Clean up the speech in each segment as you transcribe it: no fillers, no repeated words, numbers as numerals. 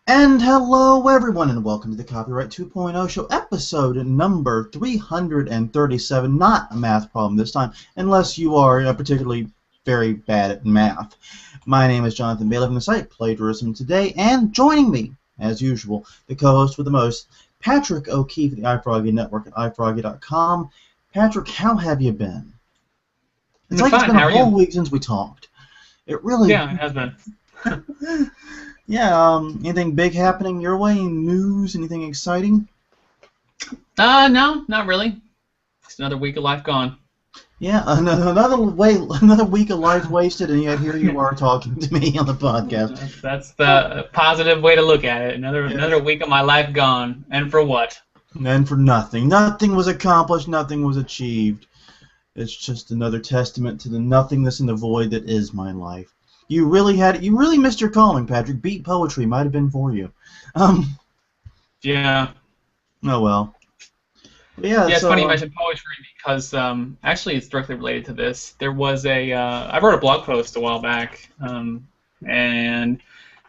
And hello everyone and welcome to the Copyright 2.0 show, episode number 337. Not a math problem this time, unless you are particularly very bad at math. My name is Jonathan Bailey from the site Plagiarism Today, and joining me, as usual, the co-host with the most, Patrick O'Keefe of the iFroggy Network at iFroggy.com. Patrick, how have you been? It's like Fine. It's been How a are whole you? week since we talked. It really... Yeah, it has been. Yeah, anything big happening your way? Any news? Anything exciting? No, not really. Just another week of life gone. Yeah, another week of life wasted, and yet here you are talking to me on the podcast. That's the positive way to look at it. Yeah. Another week of my life gone, and for what? And for nothing. Nothing was accomplished, nothing was achieved. It's just another testament to the nothingness and the void that is my life. You really missed your calling, Patrick. Beat poetry might have been for you. Yeah. Oh well. Yeah, Yeah, it's so, funny you mentioned poetry because actually it's directly related to this. There was I wrote a blog post a while back, and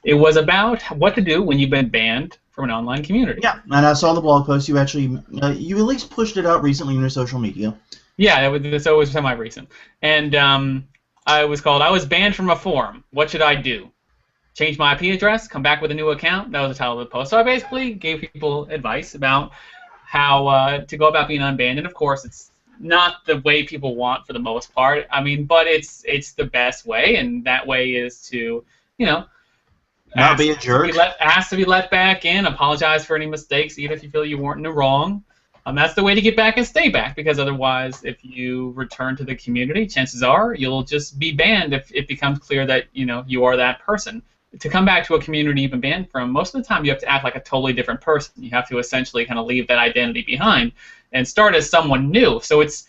it was about what to do when you've been banned from an online community. yeah, and I saw the blog post. You actually, you at least pushed it out recently in your social media. Yeah, it was semi-recent. And I was banned from a forum. What should I do? Change my IP address? Come back with a new account? That was the title of the post. So I basically gave people advice about how to go about being unbanned. And of course, it's not the way people want for the most part. I mean, but it's the best way, and that way is to, Not be a jerk. Ask to be let back in, apologize for any mistakes, even if you feel you weren't in the wrong. That's the way to get back and stay back, because otherwise, if you return to the community, chances are you'll just be banned if it becomes clear that you are that person. To come back to a community you've been banned from, most of the time you have to act like a totally different person. You have to essentially kind of leave that identity behind and start as someone new. So it's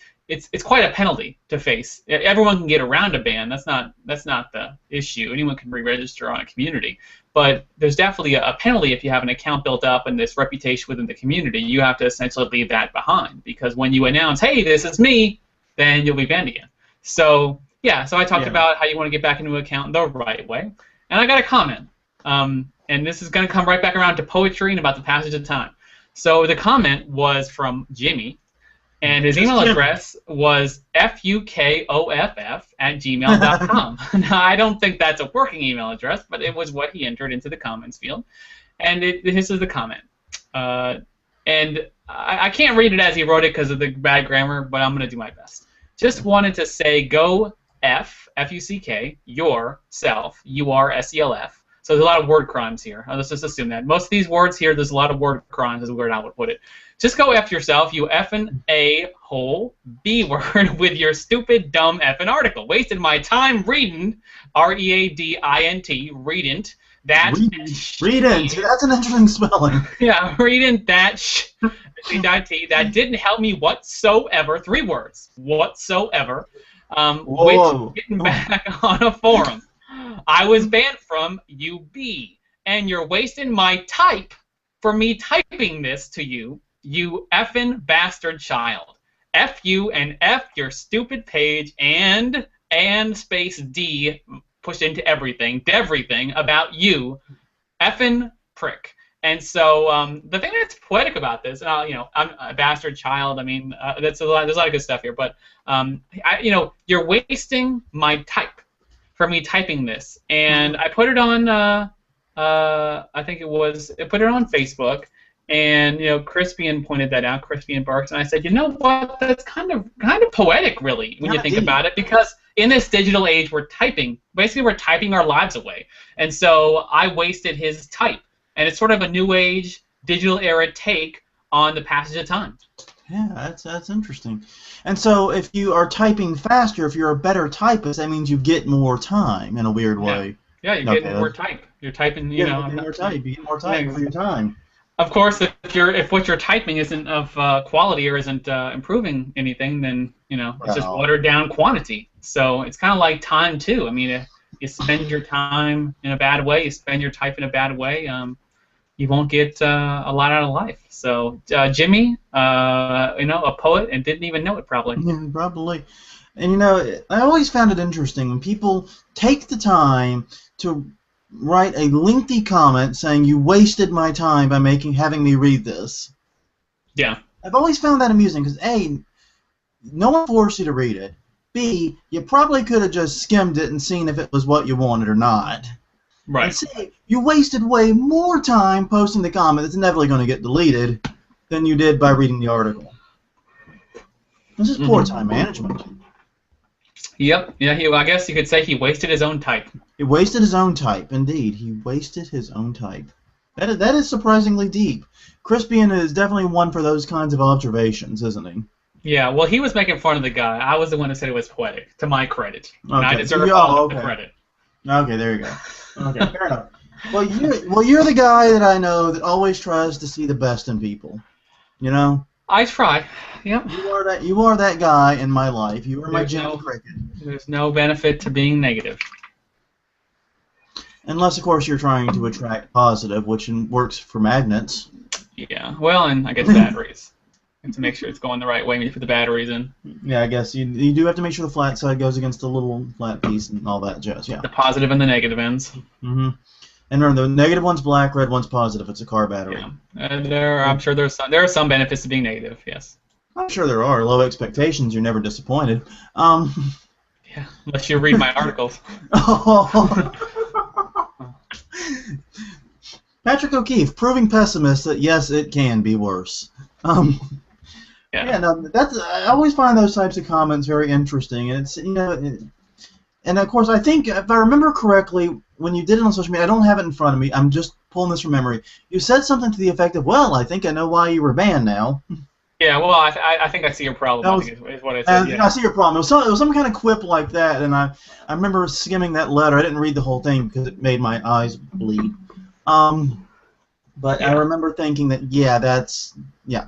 quite a penalty to face. Everyone can get around a ban. That's not the issue. Anyone can re-register on a community. But there's definitely a penalty if you have an account built up and this reputation within the community. You have to essentially leave that behind, because when you announce, hey, this is me, then you'll be banned again. So, yeah, so I talked about how you want to get back into an account the right way. And I got a comment. And this is going to come right back around to poetry and about the passage of time. So the comment was from Jimmy, and his email address was fukoff@gmail.com. Now, I don't think that's a working email address, but it was what he entered into the comments field. And this is the comment. And I can't read it as he wrote it because of the bad grammar, but I'm going to do my best. Just wanted to say, go F-U-C-K, yourself, U-R-S-E-L-F. So there's a lot of word crimes here. Let's just assume that. Most of these words here, there's a lot of word crimes, is where I would put it. Just go F yourself, you effing a-hole B-word with your stupid, dumb effing article. Wasted my time reading, R-E-A-D-I-N-T, readint, that... Readint, that's an interesting spelling. Yeah, readint, that that didn't help me whatsoever. 3 words, whatsoever. Which, getting back on a forum. I was banned from UB, and you're wasting my type for me typing this to you, you effing bastard child. F you and F your stupid page and space D pushed into everything, deverything about you, effing prick. And so the thing that's poetic about this, I'm a bastard child. I mean, there's a lot of good stuff here, but you're wasting my type for me typing this, and I put it on. I put it on Facebook, and Crispian pointed that out. Crispian Barks, and I said, you know what? That's kind of poetic, really, when you think about it, because in this digital age, we're typing our lives away, and so I wasted his type. And it's sort of a new age, digital era take on the passage of time. Yeah, that's interesting. And so if you are typing faster, if you're a better typist, that means you get more time in a weird way. Yeah, you're getting more type. You're typing, You get more time for your time. Of course, if what you're typing isn't of quality or isn't improving anything, then it's just watered down quantity. So it's kind of like time too. I mean, if you spend your time in a bad way, you spend your type in a bad way, you won't get a lot out of life. So Jimmy, a poet, and didn't even know it probably. Yeah, probably. And I always found it interesting when people take the time to write a lengthy comment saying you wasted my time by having me read this. Yeah. I've always found that amusing because A, no one forced you to read it. B, you probably could have just skimmed it and seen if it was what you wanted or not. Right. And C, you wasted way more time posting the comment that's inevitably going to get deleted than you did by reading the article. This is poor time management. Yep. Yeah. I guess you could say he wasted his own type. He wasted his own type. Indeed, he wasted his own type. That is surprisingly deep. Crispian is definitely one for those kinds of observations, isn't he? Yeah. Well, he was making fun of the guy. I was the one who said it was poetic, to my credit. Okay. And I deserve all the credit. Okay, there you go. Okay, fair enough. Well, you're the guy that I know that always tries to see the best in people. You know? I try. Yep. You are that guy in my life. You are my Jiminy Cricket. There's no benefit to being negative. Unless, of course, you're trying to attract positive, which works for magnets. Yeah. Well, and I guess batteries. And to make sure it's going the right way, you put the batteries in. Yeah, I guess you do have to make sure the flat side goes against the little flat piece and all that jazz. Yeah. The positive and the negative ends. Mm-hmm. And remember, the negative one's black, red one's positive. It's a car battery. Yeah. I'm sure there are some benefits to being negative. Yes. I'm sure there are. Low expectations, you're never disappointed. Yeah, unless you read my articles. Patrick O'Keefe, proving pessimist that yes, it can be worse. Yeah, no, I always find those types of comments very interesting, and it's and of course I think if I remember correctly, when you did it on social media, I don't have it in front of me. I'm just pulling this from memory. You said something to the effect of, "Well, I think I know why you were banned now." Yeah, well, I think I see your problem. Is what I said. Yeah. I see your problem. It was some kind of quip like that, and I remember skimming that letter. I didn't read the whole thing because it made my eyes bleed. But I remember thinking that,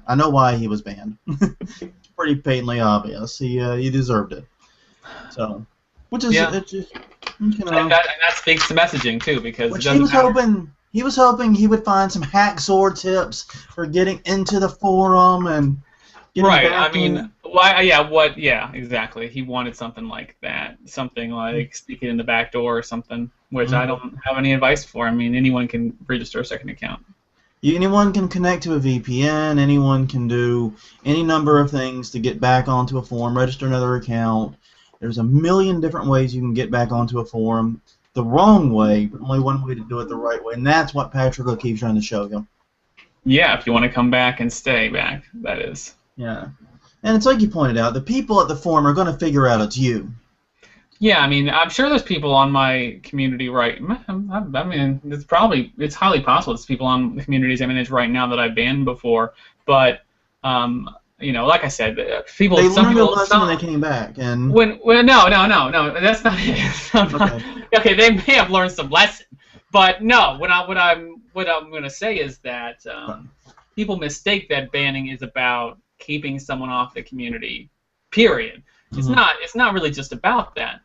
I know why he was banned. It's pretty patently obvious. He deserved it. So, which is and that speaks to messaging too, because he was hoping he would find some hacksaw tips for getting into the forum and getting back exactly. He wanted something like that, something like sneaking in the back door or something, which I don't have any advice for. I mean, anyone can register a second account. Anyone can connect to a VPN. Anyone can do any number of things to get back onto a forum, register another account. There's a million different ways you can get back onto a forum. The wrong way, but only one way to do it the right way, and that's what Patrick O'Keefe's trying to show you. Yeah, if you want to come back and stay back, that is. Yeah. And it's like you pointed out, the people at the forum are going to figure out it's you. Yeah, I mean, I'm sure there's people on my community I mean, it's highly possible there's people on the communities I manage right now that I've banned before, but, like I said, people... They learned a lesson when they came back, and... No, that's not it. Okay, they may have learned some lesson, but no, what I'm going to say is that people mistake that banning is about keeping someone off the community, period. It's not really just about that.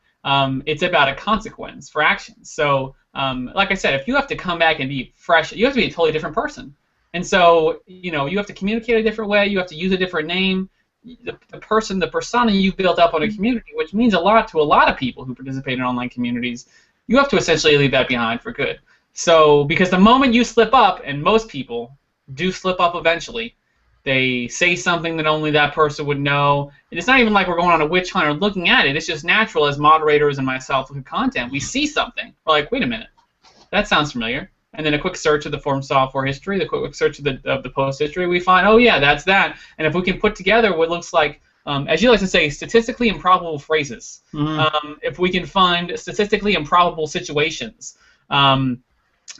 It's about a consequence for actions. So, like I said, if you have to come back and be fresh, you have to be a totally different person. And so, you have to communicate a different way. You have to use a different name. The persona you built up on a community, which means a lot to a lot of people who participate in online communities, you have to essentially leave that behind for good. So, because the moment you slip up, and most people do slip up eventually, they say something that only that person would know. And it's not even like we're going on a witch hunt or looking at it. It's just natural as moderators and myself look at content. We see something. We're like, wait a minute. That sounds familiar. And then a quick search of the forum software history, the quick search of the post history, we find, oh, yeah, that's that. And if we can put together what looks like, as you like to say, statistically improbable phrases, if we can find statistically improbable situations, then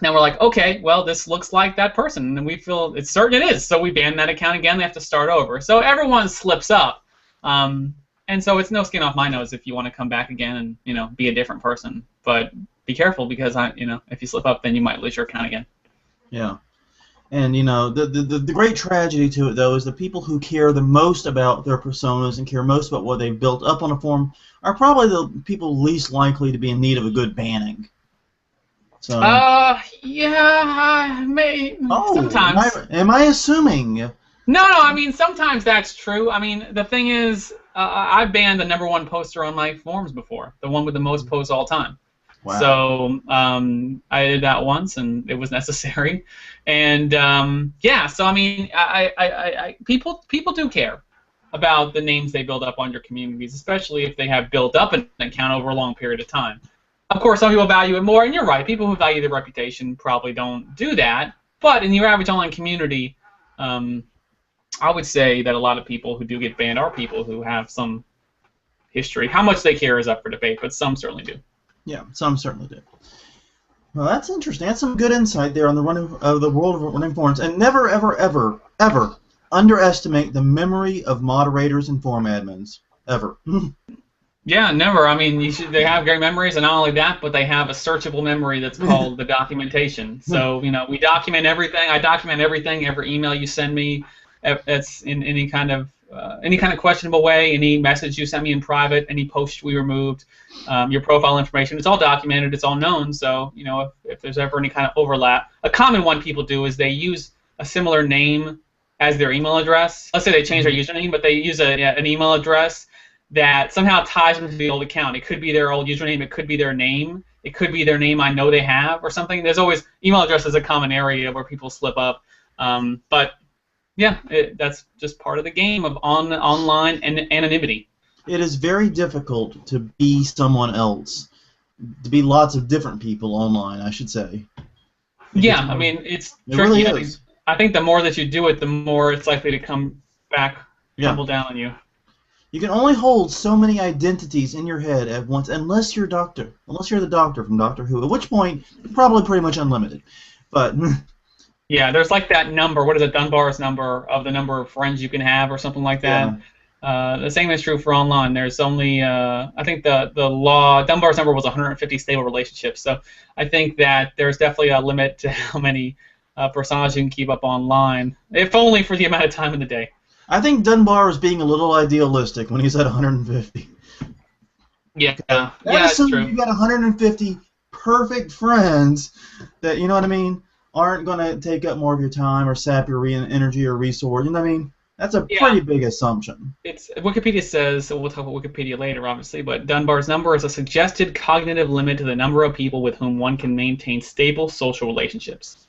we're like, okay, well, this looks like that person, and we feel it's certain it is. So we ban that account again. They have to start over. So everyone slips up, and so it's no skin off my nose if you want to come back again and be a different person. But be careful because if you slip up, then you might lose your account again. Yeah, and the great tragedy to it though is the people who care the most about their personas and care most about what they've built up on a forum are probably the people least likely to be in need of a good banning. So, sometimes. Am I assuming? No, I mean, sometimes that's true. I mean, the thing is, I've banned the #1 poster on my forums before, the one with the most posts all time. Wow. So I did that once, and it was necessary. And yeah, so I mean, people do care about the names they build up on your communities, especially if they have built up an account over a long period of time. Of course, some people value it more, and you're right. People who value their reputation probably don't do that. But in your average online community, I would say that a lot of people who do get banned are people who have some history. How much they care is up for debate, but some certainly do. Yeah, some certainly do. Well, that's interesting. That's some good insight there on the world of running forums. And never, ever, ever, ever underestimate the memory of moderators and forum admins. Ever. Yeah, never. I mean, they have great memories, and not only that, but they have a searchable memory that's called the documentation. So, we document everything. I document everything. Every email you send me, that's in any kind of questionable way, any message you sent me in private, any post we removed, your profile information, it's all documented, it's all known. So, if there's ever any kind of overlap, a common one people do is they use a similar name as their email address. Let's say they change their username, but they use an email address that somehow ties them to the old account. It could be their old username, it could be their name, it could be their name I know they have or something. There's always, email address is a common area where people slip up. But yeah, that's just part of the game of online anonymity. It is very difficult to be someone else, to be lots of different people online, I should say. Yeah, I mean, it's tricky. Really is. I think the more that you do it, the more it's likely to come back, tumble down on you. You can only hold so many identities in your head at once, unless you're the Doctor from Doctor Who, at which point, probably pretty much unlimited. But yeah, there's like that number, what is it, Dunbar's number, of the number of friends you can have or something like that. Yeah. The same is true for online. There's only, I think the law, Dunbar's number was 150 stable relationships, so I think that there's definitely a limit to how many personas you can keep up online, if only for the amount of time in the day. I think Dunbar was being a little idealistic when he said 150. Yeah, that's true. You got 150 perfect friends that, you know what I mean, aren't going to take up more of your time or sap your energy or resource. You know what I mean? That's a pretty big assumption. Wikipedia says, so we'll talk about Wikipedia later, obviously, but Dunbar's number is a suggested cognitive limit to the number of people with whom one can maintain stable social relationships.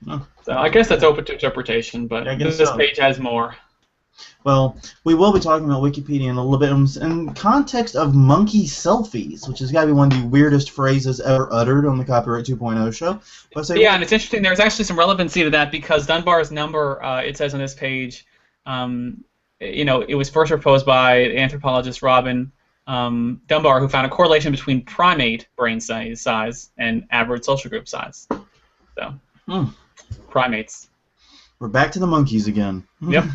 Oh. So I guess that's open to interpretation, but this page has more. Well, we will be talking about Wikipedia in a little bit in context of monkey selfies, which has got to be one of the weirdest phrases ever uttered on the Copyright 2.0 show. And it's interesting. There's actually some relevancy to that because Dunbar's number, it says on this page, it was first proposed by anthropologist Robin Dunbar, who found a correlation between primate brain size and average social group size. So, primates. We're back to the monkeys again. Yep.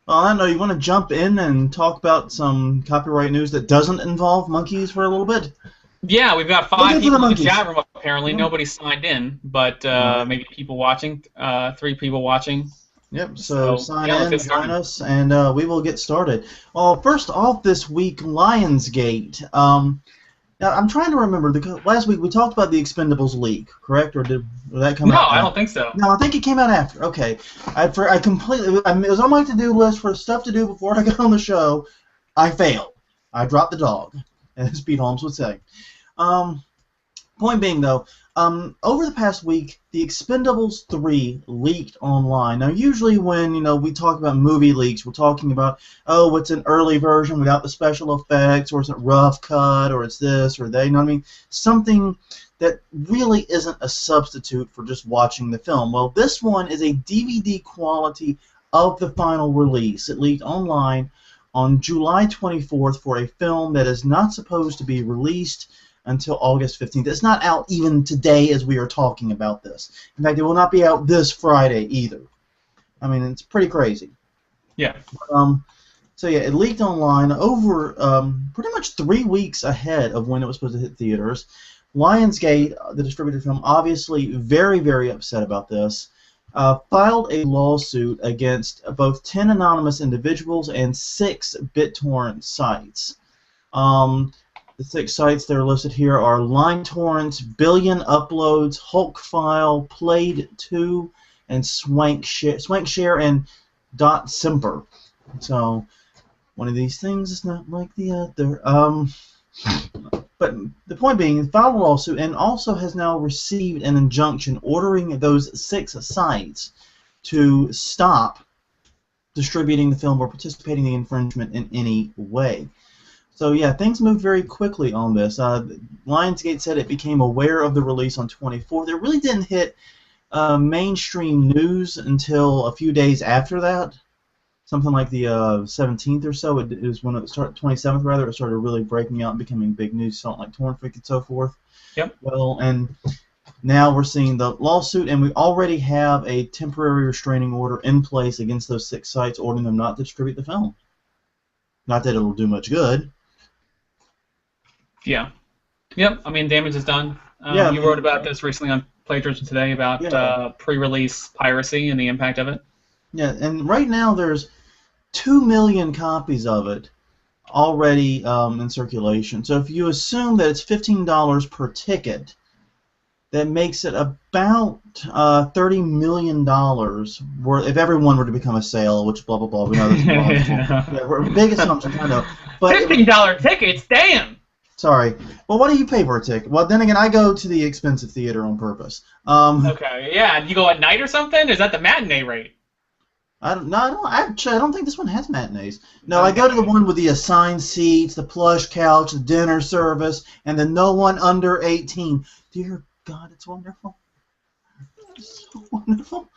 Well, I know you want to jump in and talk about some copyright news that doesn't involve monkeys for a little bit? Yeah, we've got 5 people in the chat room apparently. Nobody signed in, but maybe people watching, 3 people watching. Yep, so sign in, join us, and we will get started. Well, first off this week, Lionsgate. Now, I'm trying to remember, last week we talked about the Expendables leak, correct? Or did that come out? No, I don't think so. No, I think it came out after. Okay. I completely, it was on my to-do list for stuff to do before I got on the show. I failed. I dropped the dog, as Pete Holmes would say. Point being, though, over the past week, The Expendables 3 leaked online. Now, usually when, we talk about movie leaks, we're talking about, oh, it's an early version without the special effects, or it's a rough cut, or it's this or that, you know what I mean? Something that really isn't a substitute for just watching the film. Well, this one is a DVD quality of the final release. It leaked online on July 24th for a film that is not supposed to be released until August 15th. It's not out even today as we are talking about this. In fact, it will not be out this Friday either. I mean, it's pretty crazy. Yeah. So yeah, it leaked online over pretty much 3 weeks ahead of when it was supposed to hit theaters. Lionsgate, the distributor film, obviously very, very upset about this, filed a lawsuit against both 10 anonymous individuals and 6 BitTorrent sites. The 6 sites that are listed here are LineTorrents, Billion Uploads, Hulkfile, Played2, and Swankshare and .simper. So one of these things is not like the other. But the point being, he filed a lawsuit and also has now received an injunction ordering those 6 sites to stop distributing the film or participating in the infringement in any way. So yeah, things moved very quickly on this. Lionsgate said it became aware of the release on 24th. It really didn't hit mainstream news until a few days after that. Something like the 17th or so. It was when it started, 27th rather. It started really breaking out and becoming big news, something like Tornfreak and so forth. Yep. Well, and now we're seeing the lawsuit, and we already have a temporary restraining order in place against those 6 sites, ordering them not to distribute the film. Not that it'll do much good. Yeah. Yep. I mean, damage is done. Yeah, you wrote about this recently on Plagiarism Today about pre-release piracy and the impact of it. Yeah, and right now there's 2 million copies of it already in circulation. So if you assume that it's $15 per ticket, that makes it about $30 million worth, if everyone were to become a sale, which blah, blah, blah. We know that's yeah, big assumption, I know. But $15 tickets? Damn! Sorry. Well, what do you pay for a ticket? Well, then again, I go to the expensive theater on purpose. Okay, yeah. You go at night or something? Is that the matinee rate? I don't think this one has matinees. No, I go to the one with the assigned seats, the plush couch, the dinner service, and the no one under 18. Dear God, it's wonderful. It's so wonderful.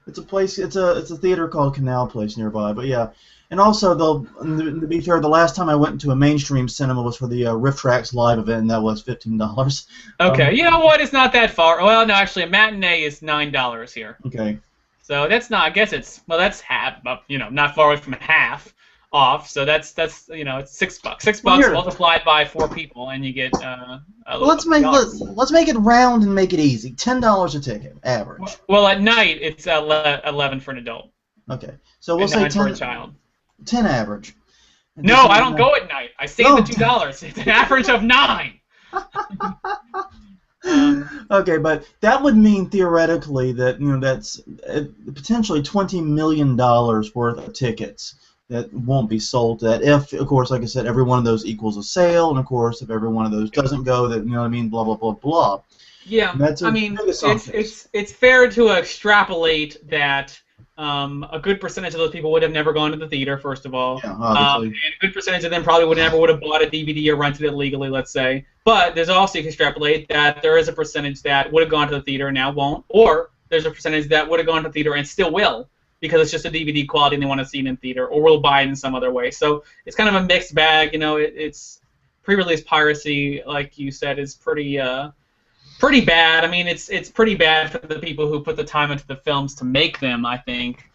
It's a place. It's a theater called Canal Place nearby. But yeah, and also to be fair, the last time I went to a mainstream cinema was for the Riff Tracks live event, and that was $15. Okay, you know what? It's not that far. Well, no, actually, a matinee is $9 here. Okay. So that's not. I guess that's half. Not far away from half off. So that's it's $6. $6 multiplied by 4 people, and you get. Let's make it round and make it easy. $10 a ticket, average. Well, at night it's 11 for an adult. Okay, so we'll say 10 for a child. 10 average. No, I don't go at night. I save the $2. It's an average of 9. Okay, but that would mean theoretically that that's potentially $20 million worth of tickets that won't be sold. That if, of course, like I said, every one of those equals a sale, and of course, if every one of those doesn't go, that blah blah blah blah. Yeah, it's fair to extrapolate that. A good percentage of those people would have never gone to the theater, first of all. Yeah, obviously. And a good percentage of them probably would have bought a DVD or rented it legally, let's say. But there's also, you can extrapolate that there is a percentage that would have gone to the theater and now won't. Or there's a percentage that would have gone to the theater and still will, because it's just a DVD quality and they want to see it in theater, or will buy it in some other way. So it's kind of a mixed bag. It's pre-release piracy, like you said, is pretty bad. I mean, it's pretty bad for the people who put the time into the films to make them, I think.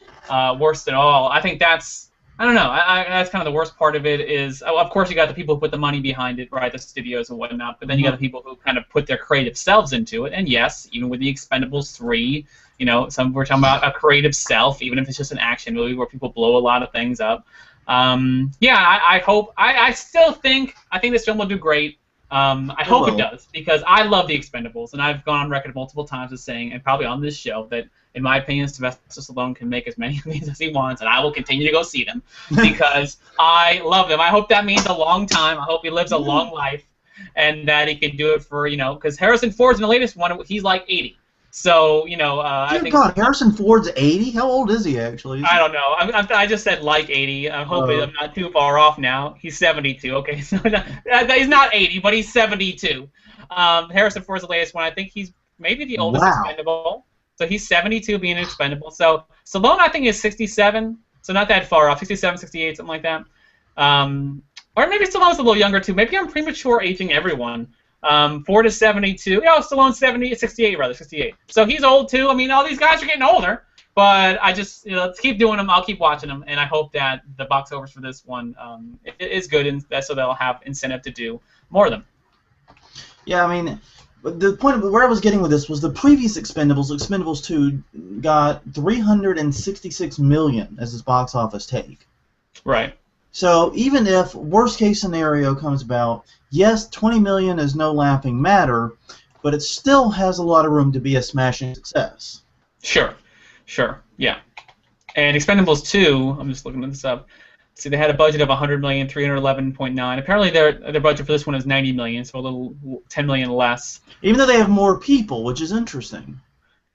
Worst of all, I think that's that's kind of the worst part of it is, of course, you got the people who put the money behind it, right, the studios and whatnot, but then you got the people who kind of put their creative selves into it. And yes, even with the Expendables 3, some we're talking about a creative self, even if it's just an action movie where people blow a lot of things up. I still think this film will do great. I hope it does, because I love the Expendables, and I've gone on record multiple times as saying, and probably on this show, that in my opinion, Sylvester Stallone can make as many of these as he wants, and I will continue to go see them because I love them. I hope that means a long time. I hope he lives a long life, and that he can do it for, because Harrison Ford's in the latest one, he's like 80. So, I think... God, Harrison Ford's 80? How old is he, actually? I don't know. I just said like 80. I'm hoping I'm not too far off now. He's 72. Okay, so he's not 80, but he's 72. Harrison Ford's the latest one. I think he's maybe the oldest Expendable. So he's 72 being an Expendable. So Stallone, I think, is 67, so not that far off. 67, 68, something like that. Or maybe Stallone's a little younger, too. Maybe I'm premature aging everyone. Ford is 72. Stallone's 68. So he's old, too. I mean, all these guys are getting older. But I just, let's keep doing them. I'll keep watching them. And I hope that the box overs for this one is good, and so they'll have incentive to do more of them. Yeah, I mean... But the point of where I was getting with this was the previous Expendables 2, got $366 million as its box office take. Right. So even if worst case scenario comes about, yes, $20 million is no laughing matter, but it still has a lot of room to be a smashing success. Sure, yeah. And Expendables 2, I'm just looking this up. see, they had a budget of 100 million, 311.9. Apparently, their budget for this one is 90 million, so a little 10 million less. Even though they have more people, which is interesting.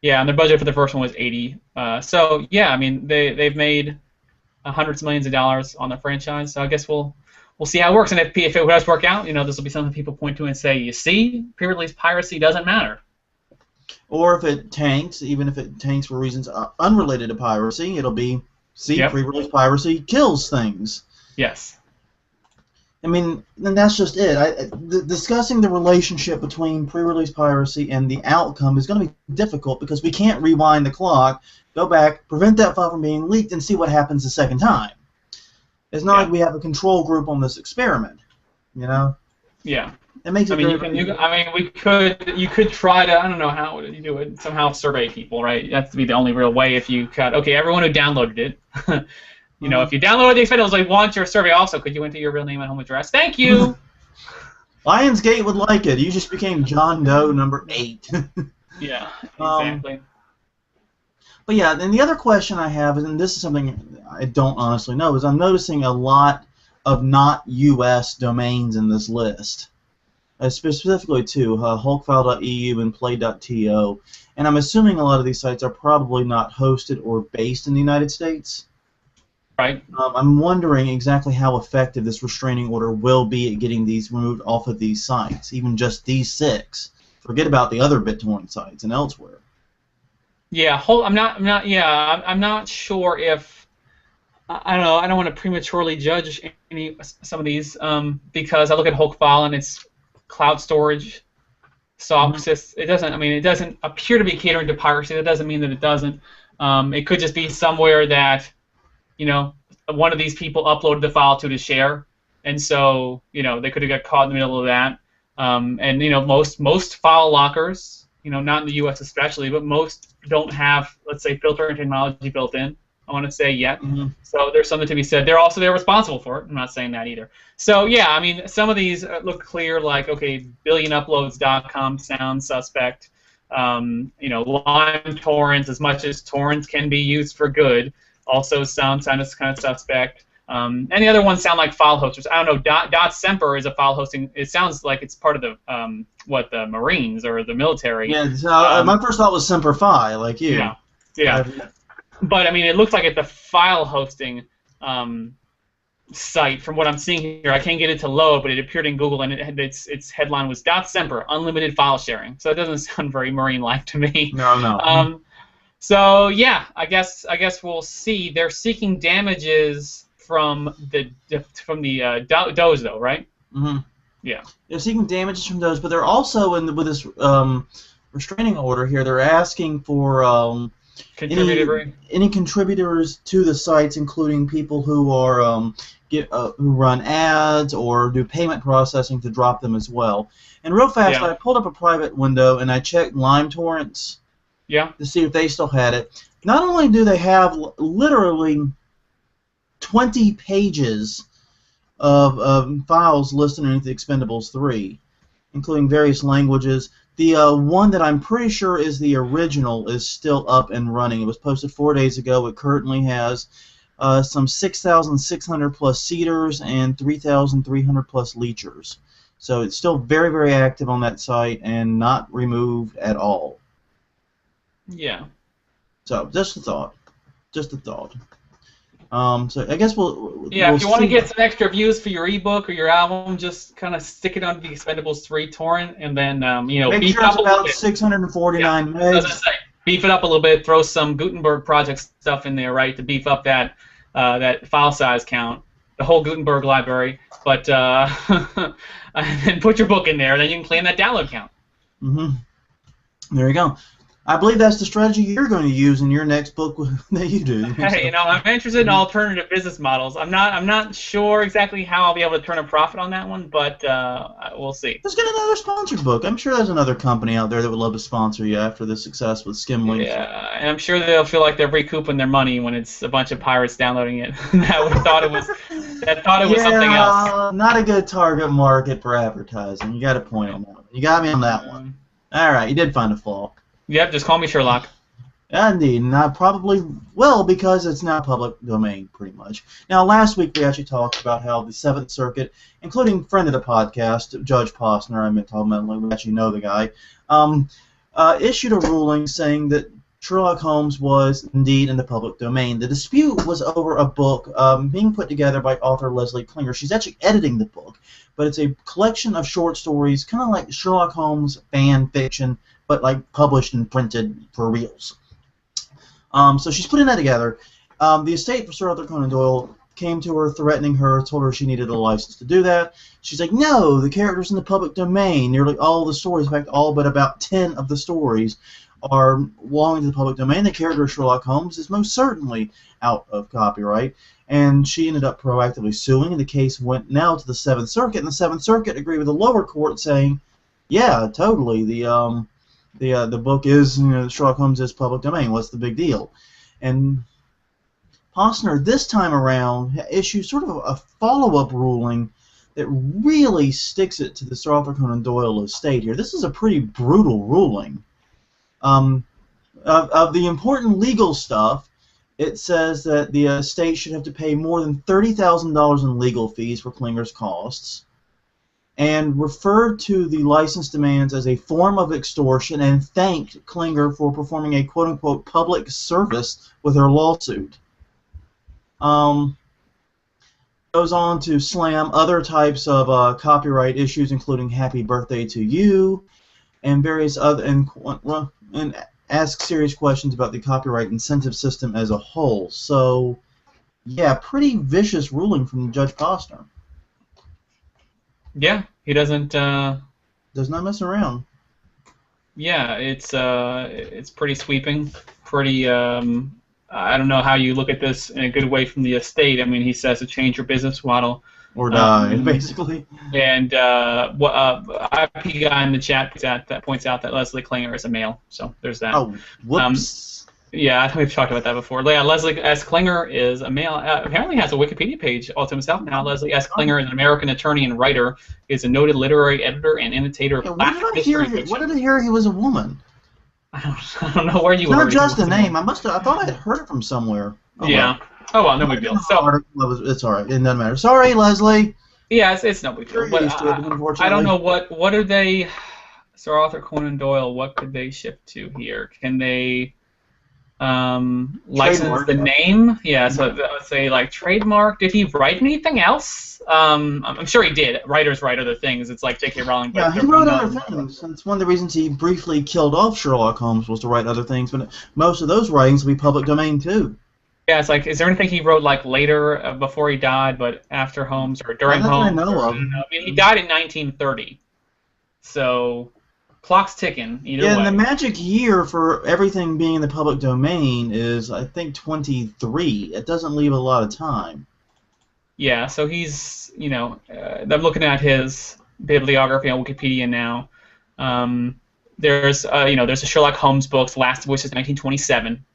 Yeah, and their budget for the first one was 80. So yeah, I mean, they've made hundreds of millions of dollars on the franchise. So I guess we'll see how it works. And if it does work out, this will be something people point to and say, you see, pre-release piracy doesn't matter. Or if it tanks, even if it tanks for reasons unrelated to piracy, it'll be, Yep. pre-release piracy kills things. Yes. I mean, and that's just it. Discussing the relationship between pre-release piracy and the outcome is going to be difficult because we can't rewind the clock, go back, prevent that file from being leaked, and see what happens the second time. It's not like we have a control group on this experiment, Yeah. It makes it you could try to, I don't know how would you do it, somehow survey people, right? That's to be the only real way if you cut, okay, everyone who downloaded it, if you downloaded the Expendables, I want your survey also, could you enter your real name and home address? Thank you! Lionsgate would like it. You just became John Doe number 8. Yeah, exactly. But yeah, then the other question I have, and this is something I don't honestly know, is I'm noticing a lot of not U.S. domains in this list. Specifically two, hulkfile.eu and play.to, and I'm assuming a lot of these sites are probably not hosted or based in the United States. Right. I'm wondering exactly how effective this restraining order will be at getting these removed off of these sites, even just these 6. Forget about the other BitTorrent sites and elsewhere. Yeah, I'm not sure if I don't know. I don't want to prematurely judge some of these because I look at Hulkfile and it's cloud storage, it doesn't appear to be catering to piracy. That doesn't mean that it doesn't. It could just be somewhere that, one of these people uploaded the file to share, and so, they could have got caught in the middle of that. And most file lockers, not in the U.S. especially, but most don't have, let's say, filtering technology built in. I want to say yet. Mm-hmm. So there's something to be said. They're responsible for it. I'm not saying that either. So yeah, I mean, some of these look clear, like, okay, billionuploads.com sounds suspect. Lime torrents, as much as torrents can be used for good, also sounds kind of suspect. And the other ones sound like file hosters. I don't know. Dot Semper is a file hosting. It sounds like it's part of the the Marines or the military. Yeah. So, my first thought was Semper Fi, like you. Yeah. Yeah. But I mean, it looks like it's a file hosting site from what I'm seeing here. I can't get it to load, but it appeared in Google, and its headline was Dot Semper, unlimited file sharing. So it doesn't sound very Marine-like to me. No. So yeah, I guess we'll see. They're seeking damages from the DOEs, though, right? Mm-hmm. Yeah. They're seeking damages from those, but they're also with this restraining order here. They're asking for any contributors to the sites, including people who are who run ads or do payment processing, to drop them as well. And real fast, I pulled up a private window and I checked Lime torrents. Yeah. To see if they still had it. Not only do they have literally 20 pages of files listed underneath the Expendables 3, including various languages. The one that I'm pretty sure is the original is still up and running. It was posted 4 days ago. It currently has some 6,600 plus seeders and 3,300 plus leechers. So it's still very, very active on that site and not removed at all. Yeah. So just a thought. Just a thought. So I guess we'll if you want to get some extra views for your ebook or your album, just kind of stick it on the Expendables 3 torrent, and then make beef sure it it's up a little about bit. 649 megs. As I say, beef it up a little bit. Throw some Gutenberg project stuff in there, right, to beef up that file size count, the whole Gutenberg library. But and then put your book in there, and then you can claim that download count. Mm-hmm. There you go. I believe that's the strategy you're going to use in your next book that you do. Hey, I'm interested in alternative business models. I'm not sure exactly how I'll be able to turn a profit on that one, but we'll see. Let's get another sponsored book. I'm sure there's another company out there that would love to sponsor you after the success with Skimlinks. Yeah, and I'm sure they'll feel like they're recouping their money when it's a bunch of pirates downloading it that thought it was something else. Not a good target market for advertising. You got a point on that one. You got me on that one. All right, you did find a flaw. Yep, just call me Sherlock. Indeed, and I probably will because it's now public domain, pretty much. Now, last week we actually talked about how the Seventh Circuit, including friend of the podcast, Judge Posner, I meant to mentally, we actually know the guy, issued a ruling saying that Sherlock Holmes was indeed in the public domain. The dispute was over a book being put together by author Leslie Klinger. She's actually editing the book, but it's a collection of short stories, kind of like Sherlock Holmes fan fiction, but like published and printed for reals. So she's putting that together. The estate for Sir Arthur Conan Doyle came to her, threatening her, told her she needed a license to do that. She's like, no, the character's in the public domain. Nearly all the stories, in fact, all but about 10 of the stories are belonging to the public domain. The character of Sherlock Holmes is most certainly out of copyright. And she ended up proactively suing, and the case went now to the Seventh Circuit, and the Seventh Circuit agreed with the lower court saying, yeah, totally, the book is, Sherlock Holmes is public domain. What's the big deal? And Posner this time around issued sort of a follow-up ruling that really sticks it to the Sir Arthur Conan Doyle estate here. This is a pretty brutal ruling. Of the important legal stuff, it says that the estate should have to pay more than $30,000 in legal fees for Klinger's costs, and referred to the license demands as a form of extortion, and thanked Klinger for performing a quote-unquote public service with her lawsuit. Goes on to slam other types of copyright issues, including Happy Birthday to You, and various other, and ask serious questions about the copyright incentive system as a whole. So, yeah, pretty vicious ruling from Judge Posner. Yeah, he doesn't. Does not mess around. Yeah, it's pretty sweeping. Pretty. I don't know how you look at this in a good way from the estate. I mean, he says to change your business model. Or die, basically. And IP guy in the chat points out that Leslie Klinger is a male. So there's that. Oh, whoops. Yeah, I think we've talked about that before. Yeah, Leslie S. Klinger is a male. Apparently has a Wikipedia page all to himself now. Leslie S. Klinger is an American attorney and writer. He is a noted literary editor and annotator of Black history fiction. What did I hear he was a woman? I don't know where you were. Not just a name. I thought I had heard it from somewhere. Oh, yeah. Well. Oh well, no big deal. So it's all right. It doesn't matter. Sorry, Leslie. Yeah, it's no big deal. But I don't know what are they. Sir Arthur Conan Doyle. What could they shift to here? Can they license the name? Yeah. So let's say like trademark. Did he write anything else? I'm sure he did. Writers write other things. It's like J.K. Rowling. Yeah, he wrote other things. It's one of the reasons he briefly killed off Sherlock Holmes was to write other things. But most of those writings will be public domain too. Yeah, it's like, is there anything he wrote like later before he died, but after Holmes or during Holmes? I know of. I mean, he died in 1930, so clock's ticking. Either way. Yeah, and the magic year for everything being in the public domain is, I think, 23. It doesn't leave a lot of time. Yeah, so he's, I'm looking at his bibliography on Wikipedia now. There's a Sherlock Holmes book, The Last of which is 1927.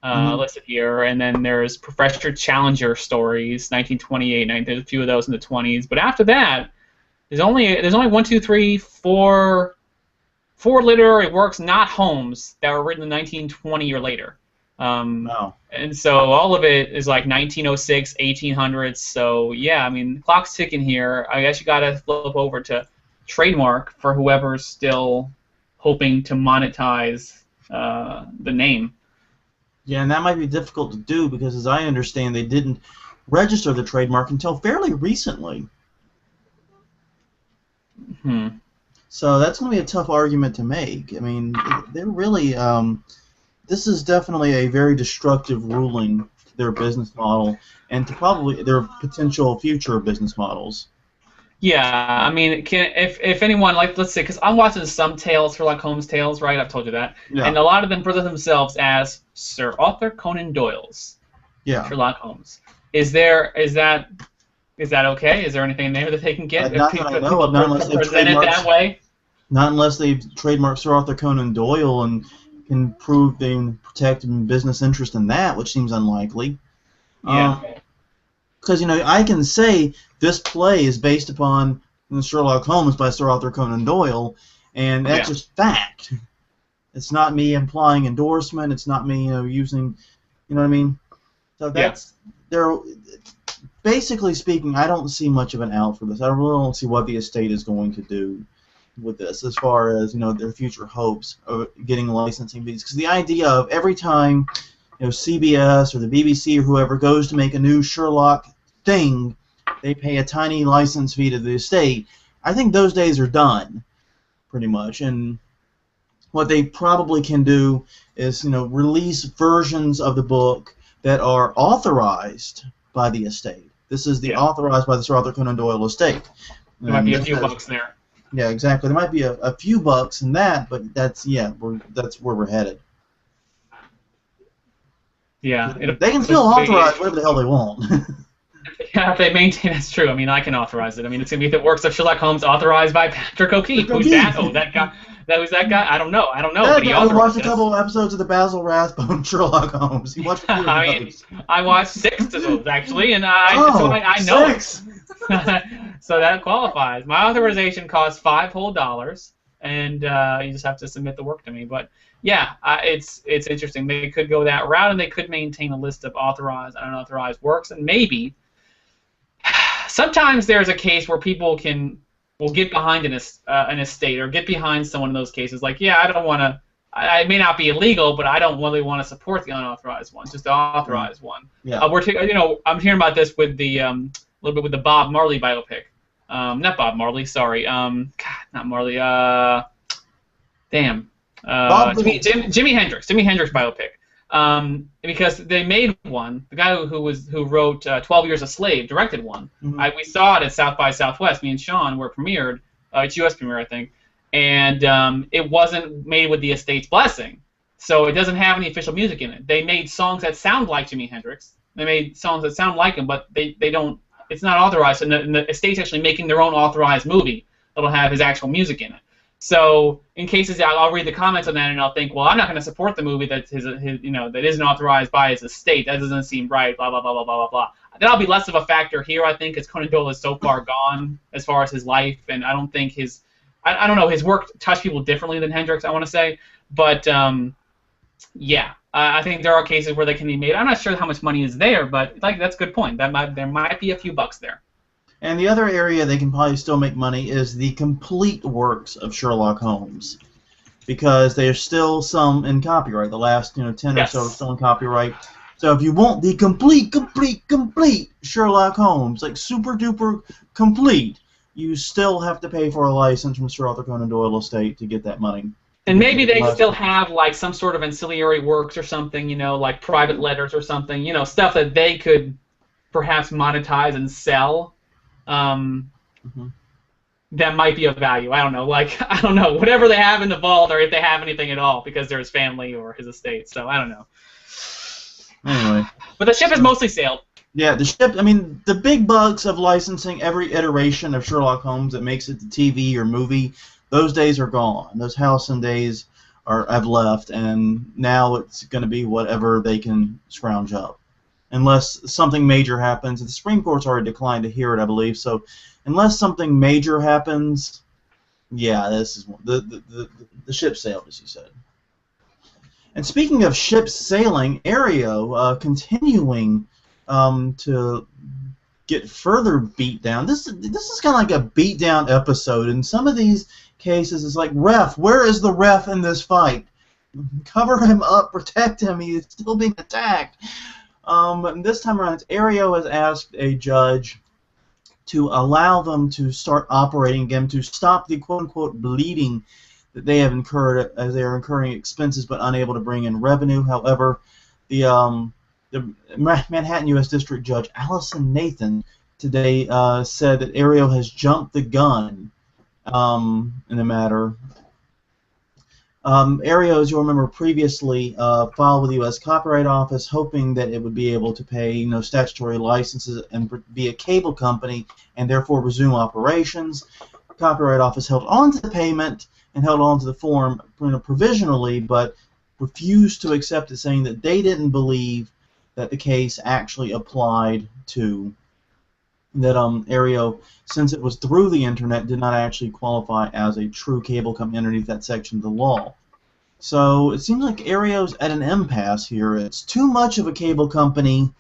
Listed here, and then there's Professor Challenger stories, 1928. There's a few of those in the 20s, but after that, there's only 4 literary works, not Holmes, that were written in 1920 or later. Wow. And so all of it is like 1906, 1800s. So yeah, I mean, the clock's ticking here. I guess you gotta flip over to trademark for whoever's still hoping to monetize the name. Yeah, and that might be difficult to do because, as I understand, they didn't register the trademark until fairly recently. So that's going to be a tough argument to make. I mean, they're really this is definitely a very destructive ruling to their business model and to probably their potential future business models. Yeah, I mean, if anyone, like, let's say, because I'm watching some tales, Sherlock Holmes tales, right? I've told you that. Yeah. And a lot of them present themselves as Sir Arthur Conan Doyle's Sherlock Holmes. Is that okay? Is there anything there that they can get? Not that I know of, not unless they've present it that way? Not unless they've trademarked Sir Arthur Conan Doyle and can prove they can protect business interest in that, which seems unlikely. Yeah. Because, I can say this play is based upon Sherlock Holmes by Sir Arthur Conan Doyle, and that's just fact. It's not me implying endorsement. It's not me, using, you know what I mean. So that's there. Basically speaking, I don't see much of an out for this. I really don't see what the estate is going to do with this, as far as their future hopes of getting licensing fees. Because the idea of every time CBS or the BBC or whoever goes to make a new Sherlock thing, they pay a tiny license fee to the estate. I think those days are done, pretty much. And what they probably can do is release versions of the book that are authorized by the estate. This is the authorized by the Sir Arthur Conan Doyle estate. There might be a few bucks there. Yeah, exactly. There might be a few bucks in that, but that's where we're headed. Yeah, they can still authorize whatever the hell they want. Yeah, if they maintain, that's true. I mean, I can authorize it. I mean, it's gonna be the works of Sherlock Holmes authorized by Patrick O'Keefe. Who's that? Oh, that guy. Who's that guy? I don't know. But he watched a couple of episodes of the Basil Rathbone Sherlock Holmes. He watched. I watched 6 of those actually, and I know 6. So that qualifies. My authorization costs $5 whole, and you just have to submit the work to me. But yeah, it's interesting. They could go that route, and they could maintain a list of authorized and unauthorized works, and maybe sometimes there's a case where people will get behind an estate or get behind someone in those cases. Like, yeah, I don't want to. It may not be illegal, but I don't really want to support the unauthorized one, just the authorized one. Yeah. I'm hearing about this with the a little bit with the Bob Marley biopic. Not Bob Marley, sorry. God, not Marley. Jimi Hendrix biopic. Because they made one. The guy who wrote 12 Years a Slave directed one. Mm-hmm. We saw it at South by Southwest. Me and Sean were premiered. It's U.S. premiere, I think. And it wasn't made with the estate's blessing, so it doesn't have any official music in it. They made songs that sound like Jimi Hendrix. They made songs that sound like him, but they don't. It's not authorized, and the estate's actually making their own authorized movie that'll have his actual music in it. So in cases, I'll read the comments on that, and I'll think, well, I'm not going to support the movie that that isn't authorized by his estate. That doesn't seem right. Blah blah blah blah blah blah blah. That'll be less of a factor here, I think, as Conan Doyle is so far gone as far as his life, and I don't think I don't know, his work touched people differently than Hendrix, I want to say, but yeah, I think there are cases where they can be made. I'm not sure how much money is there, but that's a good point. There might be a few bucks there. And the other area they can probably still make money is the complete works of Sherlock Holmes, because there's still some in copyright. The last 10 or so are still in copyright. So if you want the complete Sherlock Holmes, like super duper complete, you still have to pay for a license from Sir Arthur Conan Doyle estate to get that money. And maybe they still have like some sort of ancillary works or something, like private letters or something, stuff that they could perhaps monetize and sell. That might be of value. I don't know. I don't know. Whatever they have in the vault, or if they have anything at all, because they're his family or his estate. So I don't know. Anyway. But the ship has mostly sailed. Yeah, the ship. I mean, the big bucks of licensing every iteration of Sherlock Holmes that makes it to TV or movie, those days are gone. Those halcyon days have left, and now it's going to be whatever they can scrounge up, unless something major happens. The Supreme Court's already declined to hear it, I believe. So, unless something major happens, yeah, this is the ship sailed, as you said. And speaking of ships sailing, Aereo continuing to get further beat down. This is kind of like a beat down episode. In some of these cases, it's like, ref, where is the ref in this fight? Cover him up, protect him. He is still being attacked. And this time around, Aereo has asked a judge to allow them to start operating again, to stop the quote-unquote bleeding that they have incurred as they are incurring expenses but unable to bring in revenue. However, the Manhattan U.S. District Judge Allison Nathan today said that Aereo has jumped the gun in the matter. Aereo, as you'll remember, previously filed with the U.S. Copyright Office, hoping that it would be able to pay statutory licenses and be a cable company and therefore resume operations. The Copyright Office held on to the payment and held on to the form provisionally, but refused to accept it, saying that they didn't believe that the case actually applied to that Aereo, since it was through the internet, did not actually qualify as a true cable company underneath that section of the law. So it seems like Aereo's at an impasse here. It's too much of a cable company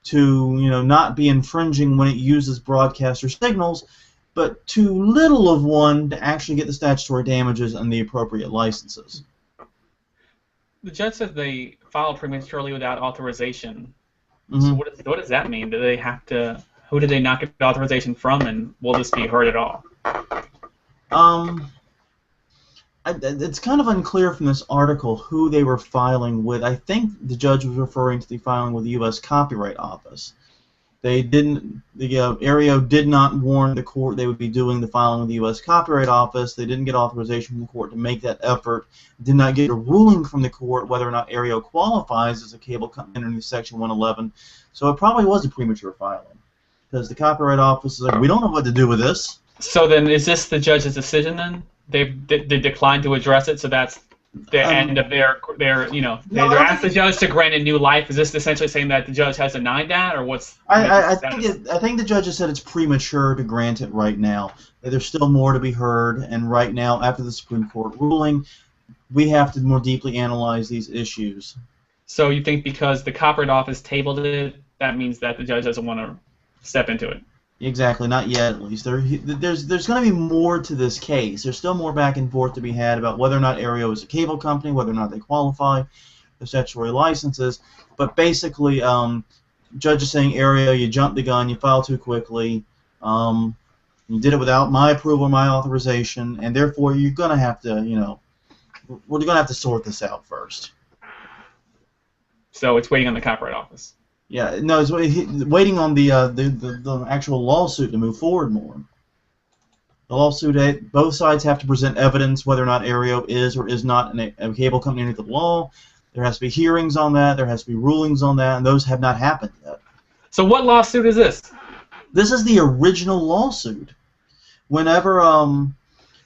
to, not be infringing when it uses broadcaster signals, but too little of one to actually get the statutory damages and the appropriate licenses. The judge said they filed prematurely without authorization. Mm-hmm. So what does that mean? Do they have to? Who did they not get authorization from, and will this be heard at all? It's kind of unclear from this article who they were filing with. I think the judge was referring to the filing with the U.S. Copyright Office. They didn't. Aereo did not warn the court they would be doing the filing with the U.S. Copyright Office. They didn't get authorization from the court to make that effort. Did not get a ruling from the court whether or not Aereo qualifies as a cable company under Section 111. So it probably was a premature filing because the Copyright Office is like, we don't know what to do with this. So then, is this the judge's decision then? They declined to address it, so that's the end of their they asked the judge to grant a new life. Is this essentially saying that the judge has denied that, or what's? I think the judge has said it's premature to grant it right now. That there's still more to be heard, and right now, after the Supreme Court ruling, we have to more deeply analyze these issues. So you think because the Copyright Office tabled it, that means that the judge doesn't want to step into it? Exactly, not yet at least. There's going to be more to this case. There's still more back and forth to be had about whether or not Aereo is a cable company, whether or not they qualify for statutory licenses. But basically, judge is saying, Aereo, you jumped the gun, you filed too quickly, you did it without my approval, my authorization, and therefore you're going to have to, we're going to have to sort this out first. So it's waiting on the Copyright Office. Yeah, no, it's waiting on the actual lawsuit to move forward more. The lawsuit, both sides have to present evidence whether or not Aereo is or is not a cable company under the law. There has to be hearings on that. There has to be rulings on that, and those have not happened yet. So what lawsuit is this? This is the original lawsuit. Whenever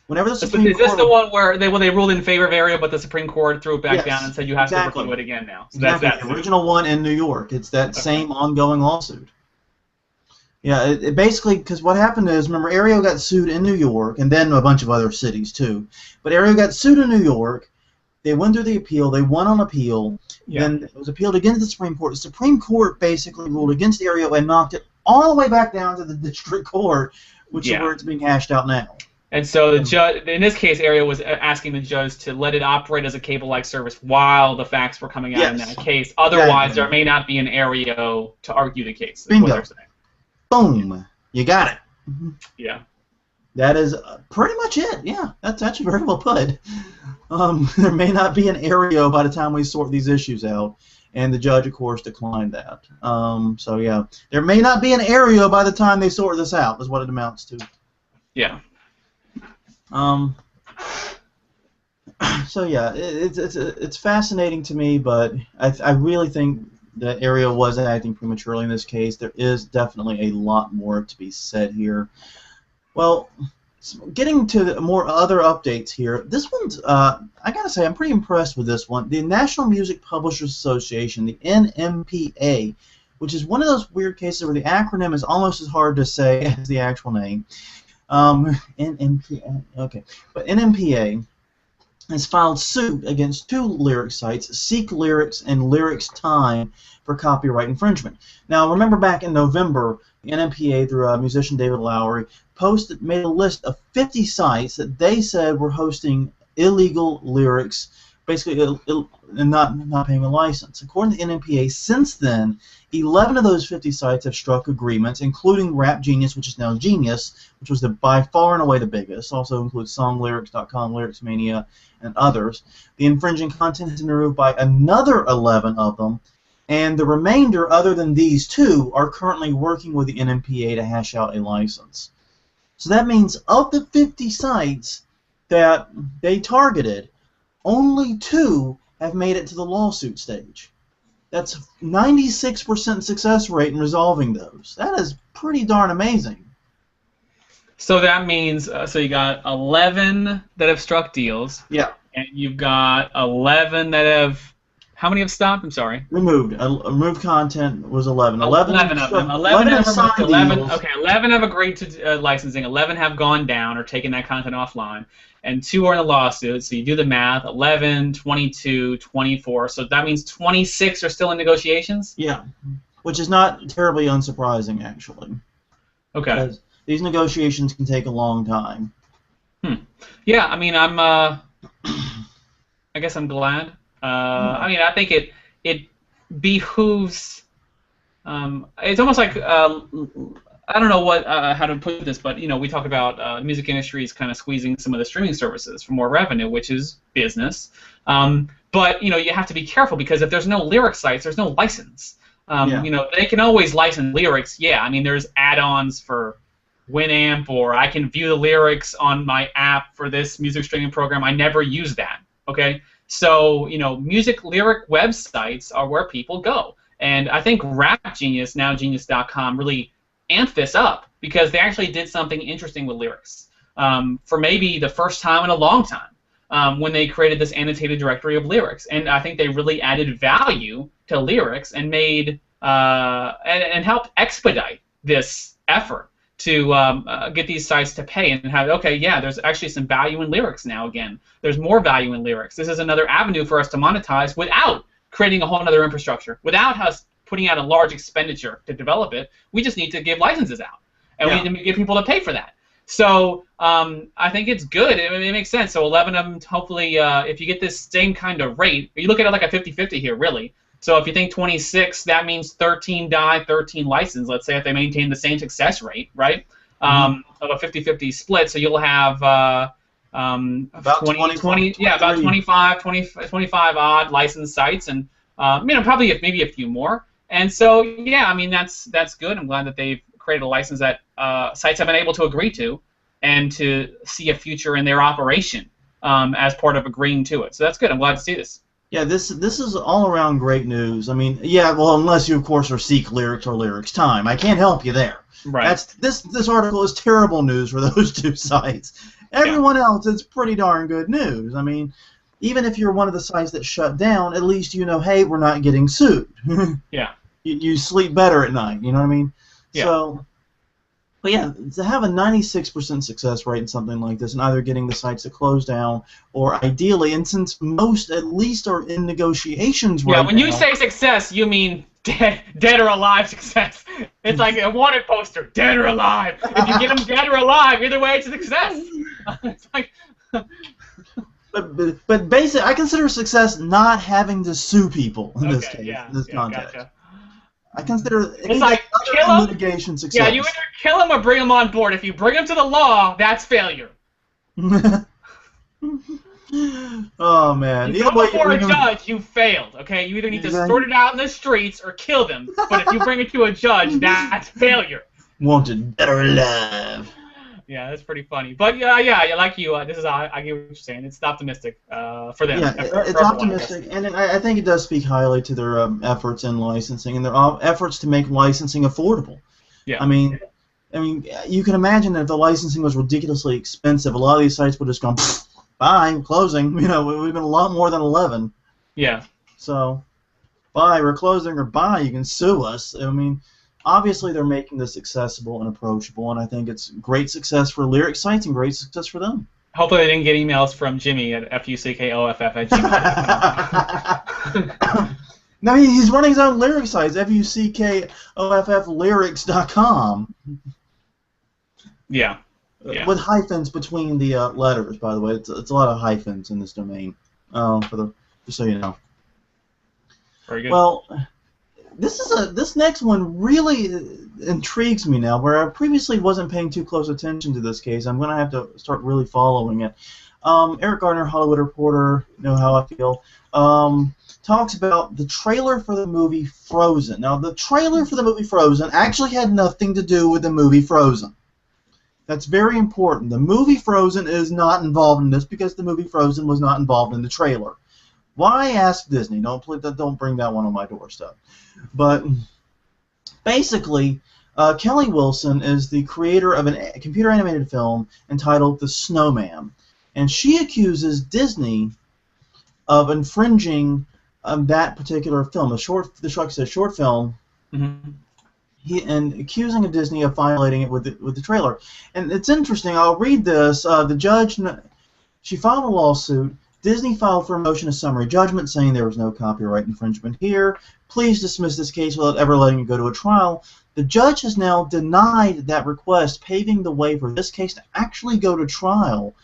the Supreme Court... Is this the one where they ruled in favor of Aereo, but the Supreme Court threw it back down and said you have to review it again now? So exactly. That's the original one in New York. It's that same ongoing lawsuit. Yeah, it basically, because what happened is, remember, Aereo got sued in New York, and then a bunch of other cities too. But Aereo got sued in New York. They went through the appeal. They won on appeal. Yeah. Then it was appealed again to the Supreme Court. The Supreme Court basically ruled against Aereo and knocked it all the way back down to the district court, which is where it's being hashed out now. And so the judge, in this case, Aereo was asking the judge to let it operate as a cable-like service while the facts were coming out in that case. Otherwise, there may not be an Aereo to argue the case. Bingo. What they're saying. Boom. You got it. Yeah. That is pretty much it. Yeah, that's actually very well put. There may not be an Aereo by the time we sort these issues out, and the judge, of course, declined that. So yeah, there may not be an Aereo by the time they sort this out. Is what it amounts to. Yeah. So yeah, it's fascinating to me, but I really think that Aereo was acting prematurely in this case. There is definitely a lot more to be said here. Well, getting to more other updates here, this one's, I gotta say, I'm pretty impressed with this one. The National Music Publishers Association, the NMPA, which is one of those weird cases where the acronym is almost as hard to say as the actual name. NMPA, okay. But NMPA has filed suit against two lyric sites, Seek Lyrics and Lyrics Time, for copyright infringement. Now, remember back in November, the NMPA, through musician David Lowery, made a list of 50 sites that they said were hosting illegal lyrics, basically and not paying a license. According to the NMPA, since then, 11 of those 50 sites have struck agreements, including Rap Genius, which is now Genius, which was by far and away the biggest. Also includes SongLyrics.com, LyricsMania, and others. The infringing content has been removed by another 11 of them, and the remainder, other than these two, are currently working with the NMPA to hash out a license. So that means of the 50 sites that they targeted, only 2 have made it to the lawsuit stage. That's 96% success rate in resolving those. That is pretty darn amazing. So that means, so you got 11 that have struck deals. Yeah. And you've got 11 that have How many have stopped? I'm sorry. Removed. Removed content was 11. 11 of them. 11 have signed removed. 11. deals. Okay, 11 have agreed to licensing. 11 have gone down or taken that content offline, and 2 are in the lawsuit. So you do the math: 11, 22, 24. So that means 26 are still in negotiations. Yeah, which is not terribly unsurprising, actually. Okay. Because these negotiations can take a long time. Yeah, I mean, I guess I'm glad. I mean, I think it behooves. It's almost like I don't know how to put this, but we talk about music industries kind of squeezing some of the streaming services for more revenue, which is business. But you have to be careful because if there's no lyric sites, there's no license. They can always license lyrics. Yeah, I mean, there's add-ons for Winamp, or I can view the lyrics on my app for this music streaming program. I never use that. Okay. So, music lyric websites are where people go. And I think Rap Genius, now Genius.com, really amped this up because they actually did something interesting with lyrics for maybe the first time in a long time when they created this annotated directory of lyrics. And I think they really added value to lyrics and made and helped expedite this effort to get these sites to pay and have, okay, yeah, there's actually some value in lyrics now again. There's more value in lyrics. This is another avenue for us to monetize without creating a whole other infrastructure, without us putting out a large expenditure to develop it. We just need to give licenses out, and we need to get people to pay for that. So I think it's good. It makes sense. So 11 of them, hopefully, if you get this same kind of rate, you look at it like a 50-50 here, really. So if you think 26, that means 13 die, 13 license, let's say, if they maintain the same success rate, right, of a 50-50 split. So you'll have about 25 odd licensed sites, and probably maybe a few more. And so, yeah, I mean, that's good. I'm glad that they've created a license that sites have been able to agree to and to see a future in their operation as part of agreeing to it. So that's good. I'm glad to see this. Yeah, this is all around great news. I mean, yeah, well, unless you of course are Seek Lyrics or Lyrics Time, I can't help you there. Right. This article is terrible news for those two sites. Everyone else, it's pretty darn good news. I mean, even if you're one of the sites that shut down, at least hey, we're not getting sued. Yeah. You sleep better at night. You know what I mean? Yeah. So, but yeah, to have a 96% success rate in something like this, and either getting the sites to close down, or ideally, and since most at least are in negotiations right now. Yeah, when you say success, you mean dead or alive success. It's like a wanted poster, dead or alive. If you get them dead or alive, either way, it's a success. It's like. But basically, I consider success not having to sue people in this case, in this context. Gotcha. I consider it's like kill litigation success. Yeah, you either kill them or bring them on board. If you bring them to the law, that's failure. Oh man! You go before a judge, you failed. Okay, you either need to sort it out in the streets or kill them. But if you bring it to a judge, that's failure. Wanted dead or alive. Yeah, that's pretty funny. But yeah, like you. This is I get what you're saying. It's optimistic for them. Yeah, it's optimistic, and I think it does speak highly to their efforts in licensing and their efforts to make licensing affordable. Yeah. I mean, you can imagine that if the licensing was ridiculously expensive, a lot of these sites would have just gone, bye, closing. It would have been a lot more than 11. Yeah. So, bye, we're closing, or bye, you can sue us. I mean, obviously they're making this accessible and approachable, and I think it's great success for lyric sites and great success for them. Hopefully they didn't get emails from Jimmy at fuckoff@gmail.com. No, he's running his own lyric sites, fuckofflyrics.com. Yeah. With hyphens between the letters, by the way. It's a lot of hyphens in this domain, just so you know. Very good. Well, this next one really intrigues me now, where I previously wasn't paying too close attention to this case. I'm going to have to start really following it. Eric Gardner, Hollywood Reporter, know how I feel, talks about the trailer for the movie Frozen. Now, the trailer for the movie Frozen actually had nothing to do with the movie Frozen. That's very important. The movie Frozen is not involved in this because the movie Frozen was not involved in the trailer. Why ask Disney? Don't bring that one on my doorstep. But basically, Kelly Wilson is the creator of a computer animated film entitled The Snowman, and she accuses Disney of infringing that particular film, the short film, Mm-hmm. and accusing of Disney of violating it with the trailer. And it's interesting. I'll read this. The judge, she filed a lawsuit. Disney filed for a motion of summary judgment saying there was no copyright infringement here. Please dismiss this case without ever letting it go to a trial. The judge has now denied that request, paving the way for this case to actually go to trial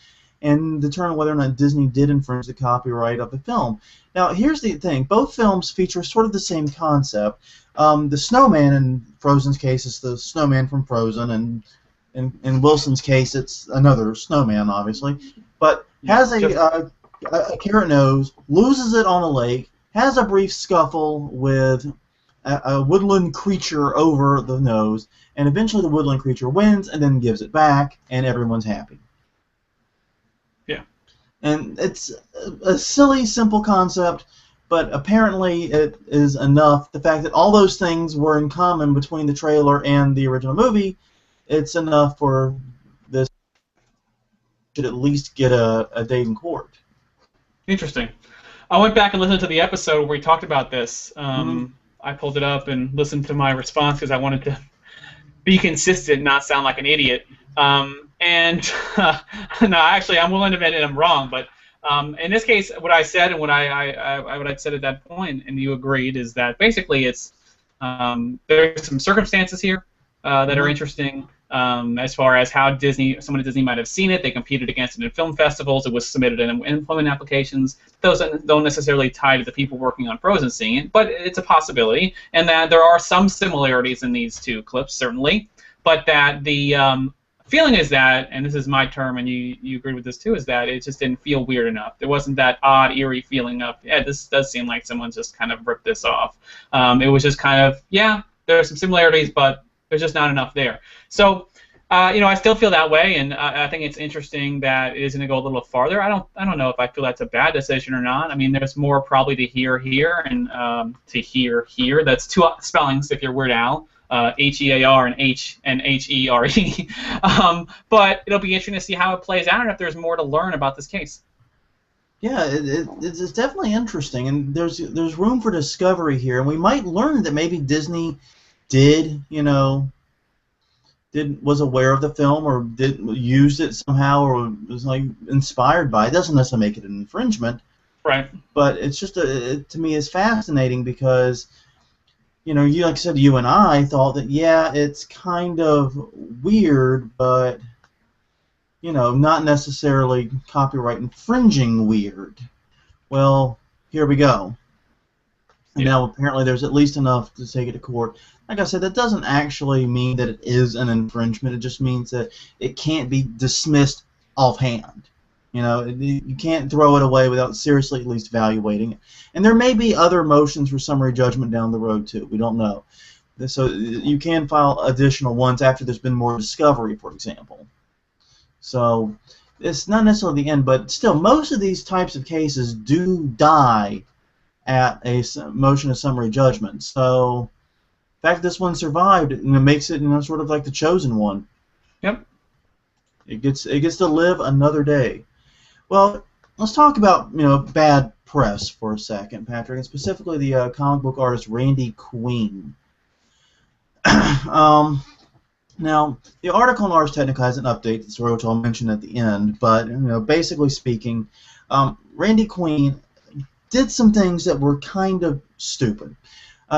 and determine whether or not Disney did infringe the copyright of the film. Now, here's the thing. Both films feature sort of the same concept. The snowman in Frozen's case is the snowman from Frozen, and in Wilson's case it's another snowman, obviously. But has a carrot nose, loses it on a lake, has a brief scuffle with a woodland creature over the nose, and eventually the woodland creature wins and then gives it back, and everyone's happy. Yeah. And it's a silly, simple concept, but apparently it is enough. The fact that all those things were in common between the trailer and the original movie, it's enough for this should at least get a date in court. Interesting. I went back and listened to the episode where we talked about this. I pulled it up and listened to my response because I wanted to be consistent, not sound like an idiot. No, actually, I'm willing to admit it, I'm wrong. But in this case, what I said and what I said at that point, and you agreed, is that basically it's there's some circumstances here that are interesting. As far as how someone at Disney might have seen it, they competed against it in film festivals. It was submitted in employment applications. Those don't necessarily tie to the people working on Frozen seeing it, but it's a possibility. And that there are some similarities in these two clips, certainly, but that the feeling is that, and this is my term, and you agree with this too, is that it just didn't feel weird enough. There wasn't that odd, eerie feeling of, yeah, this does seem like someone just kind of ripped this off. It was just kind of, yeah, there are some similarities, but there's just not enough there. So, I still feel that way, and I think it's interesting that it is going to go a little farther. I don't know if I feel that's a bad decision or not. I mean, there's more probably to hear here and to hear here. That's two spellings if you're Weird Al, H-E-A-R and H-E-R-E. But it'll be interesting to see how it plays out and if there's more to learn about this case. Yeah, it's definitely interesting, and there's room for discovery here, and we might learn that maybe Disney was aware of the film or used it somehow or was like inspired by it. It doesn't necessarily make it an infringement. Right. But it's just to me it's fascinating because like I said, you and I thought that yeah, it's kind of weird, but not necessarily copyright infringing weird. Well, here we go. And now apparently there's at least enough to take it to court. Like I said, that doesn't actually mean that it is an infringement. It just means that it can't be dismissed offhand. You can't throw it away without seriously at least evaluating it. And there may be other motions for summary judgment down the road too. We don't know. So you can file additional ones after there's been more discovery, for example. So it's not necessarily the end, but still, most of these types of cases do die at a motion of summary judgment. So the fact that this one survived, it makes it sort of like the chosen one. Yep. It gets to live another day. Well, let's talk about bad press for a second, Patrick, and specifically the comic book artist Randy Queen. Now, the article in Ars Technica has an update, the story which I'll mention at the end, but basically speaking, Randy Queen did some things that were kind of stupid.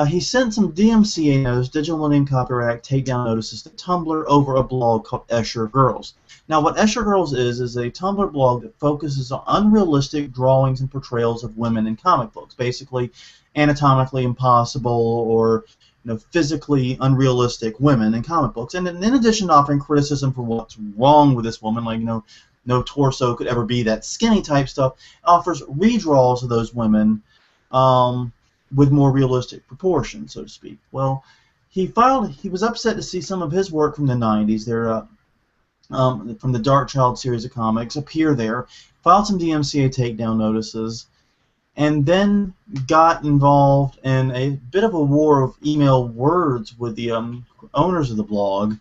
He sent some DMCA notices, Digital Millennium Copyright Act takedown notices, to Tumblr over a blog called Escher Girls. Now, what Escher Girls is a Tumblr blog that focuses on unrealistic drawings and portrayals of women in comic books, basically anatomically impossible or physically unrealistic women in comic books. And in addition to offering criticism for what's wrong with this woman, like no torso could ever be that skinny type stuff, offers redraws of those women with more realistic proportions, so to speak. Well, he was upset to see some of his work from the 90s, from the Dark Child series of comics, appear there, filed some DMCA takedown notices, and then got involved in a bit of a war of email words with the owners of the blog.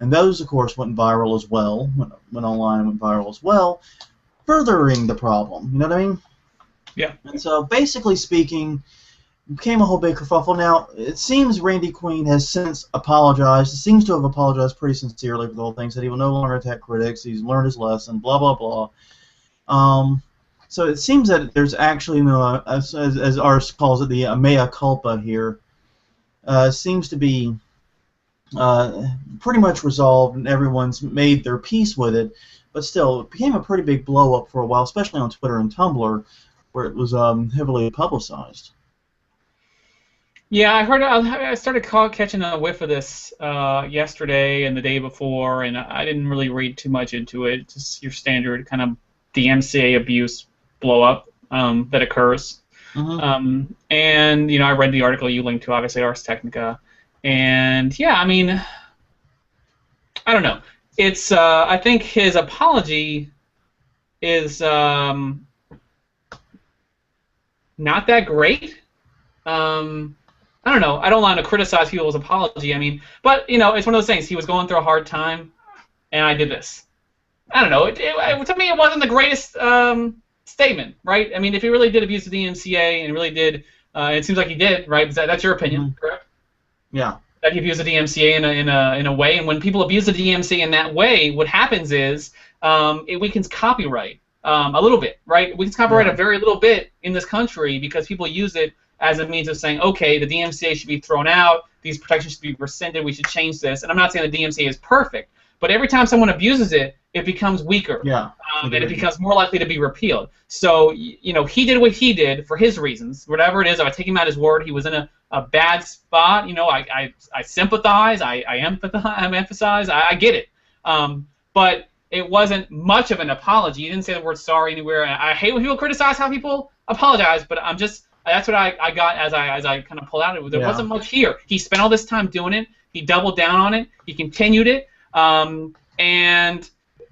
And those, of course, went viral as well, went online and went viral as well, furthering the problem. You know what I mean? Yeah. And so, basically speaking, it became a whole big kerfuffle. Now, it seems Randy Queen has since apologized. He seems to have apologized pretty sincerely for the whole thing. Said he will no longer attack critics. He's learned his lesson. Blah blah blah. So it seems that there's actually no, as Ars calls it, the mea culpa here. Seems to be pretty much resolved, and everyone's made their peace with it. But still, it became a pretty big blow up for a while, especially on Twitter and Tumblr, where it was heavily publicized. Yeah, I heard. I started catching a whiff of this yesterday and the day before, and I didn't really read too much into it. Just your standard kind of DMCA abuse blow up that occurs. Mm-hmm. And I read the article you linked to, obviously Ars Technica, and yeah, I mean, I don't know. It's I think his apology is not that great. I don't know. I don't want to criticize people's apology. I mean, but it's one of those things. He was going through a hard time, and I did this. I don't know. To me, it wasn't the greatest statement, right? I mean, if he really did abuse the DMCA and really did, it seems like he did, right? That's your opinion, correct? Yeah. That he abused the DMCA in a way, and when people abuse the DMCA in that way, what happens is it weakens copyright a little bit, right? It weakens copyright a very little bit in this country because people use it as a means of saying, okay, the DMCA should be thrown out, these protections should be rescinded, we should change this. And I'm not saying the DMCA is perfect, but every time someone abuses it, it becomes weaker, and it becomes more likely to be repealed. So, he did what he did for his reasons, whatever it is. I take him at his word. He was in a bad spot. I sympathize, I emphasize, I get it. But it wasn't much of an apology. He didn't say the word sorry anywhere. I hate when people criticize how people apologize, but that's what I got as I kind of pulled out of it. There wasn't much here. He spent all this time doing it. He doubled down on it. He continued it. And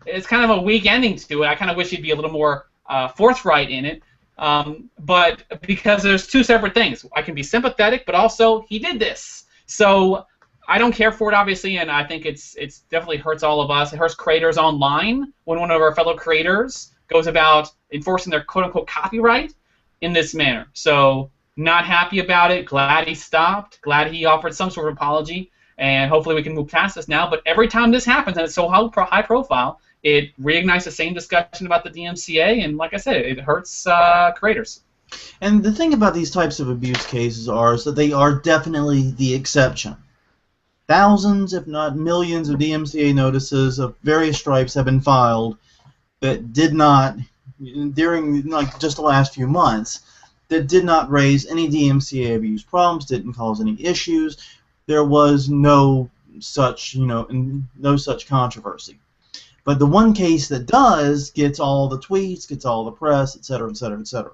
it's kind of a weak ending to it. I kind of wish he'd be a little more forthright in it. But because there's two separate things. I can be sympathetic, but also he did this. So I don't care for it, obviously, and I think it's definitely hurts all of us. It hurts creators online when one of our fellow creators goes about enforcing their quote-unquote copyright in this manner. So not happy about it. Glad he stopped. Glad he offered some sort of apology. And hopefully we can move past this now. But every time this happens, and it's so high profile, it reignites the same discussion about the DMCA. And like I said, it hurts creators. And the thing about these types of abuse cases is that they are definitely the exception. Thousands, if not millions, of DMCA notices of various stripes have been filed that did not, during just the last few months, that did not raise any DMCA abuse problems, didn't cause any issues. There was no such, no such controversy. But the one case that does gets all the tweets, gets all the press, et cetera, et cetera, et cetera.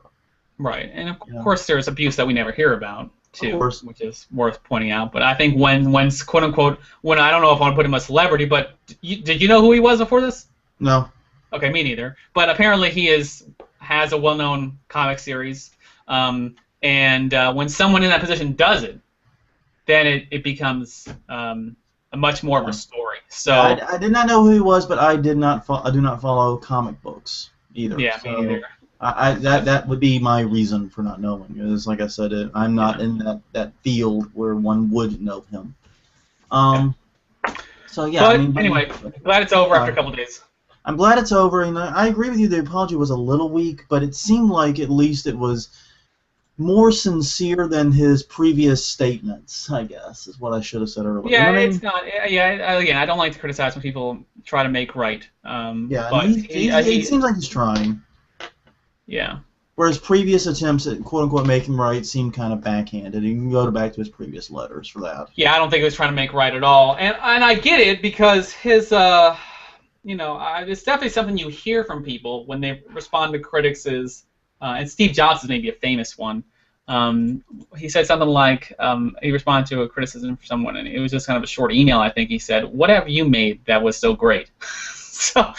Right, and of course there's abuse that we never hear about too, which is worth pointing out. But I think when quote unquote, when I don't know if I want to put him a celebrity, but did you know who he was before this? No. Okay, me neither. But apparently he has a well-known comic series, and when someone in that position does it, then it becomes a much more of a story. So I did not know who he was, but I do not follow comic books either. Yeah, so me neither. That would be my reason for not knowing. Because, like I said, I'm not in that field where one would know him. So yeah. But anyway, glad it's over after a couple of days. I'm glad it's over, and I agree with you. The apology was a little weak, but it seemed like at least it was more sincere than his previous statements, I guess, is what I should have said earlier. Yeah, it's not. Yeah, again, I don't like to criticize when people try to make right. But it seems like he's trying. Yeah. Whereas previous attempts at quote-unquote making right seemed kind of backhanded. You can go back to his previous letters for that. Yeah, I don't think he was trying to make right at all. And I get it because his, it's definitely something you hear from people when they respond to critics is, and Steve Jobs is maybe a famous one. He said something like, he responded to a criticism from someone, and it was just kind of a short email, I think. He said, "What have you made that was so great?" So,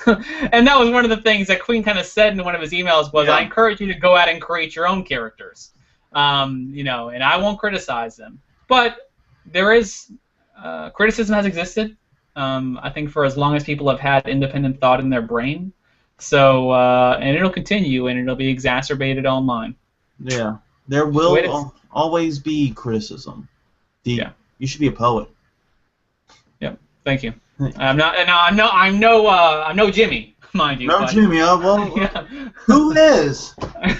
and that was one of the things that Queen kind of said in one of his emails was, I encourage you to go out and create your own characters, and I won't criticize them. But there is, criticism has existed, I think, for as long as people have had independent thought in their brain. So, and it'll continue, and it'll be exacerbated online. Yeah, there will always be criticism. Yeah. You should be a poet. Yep. Thank you. I'm no Jimmy, mind you. No Jimmy. Yeah. Who is?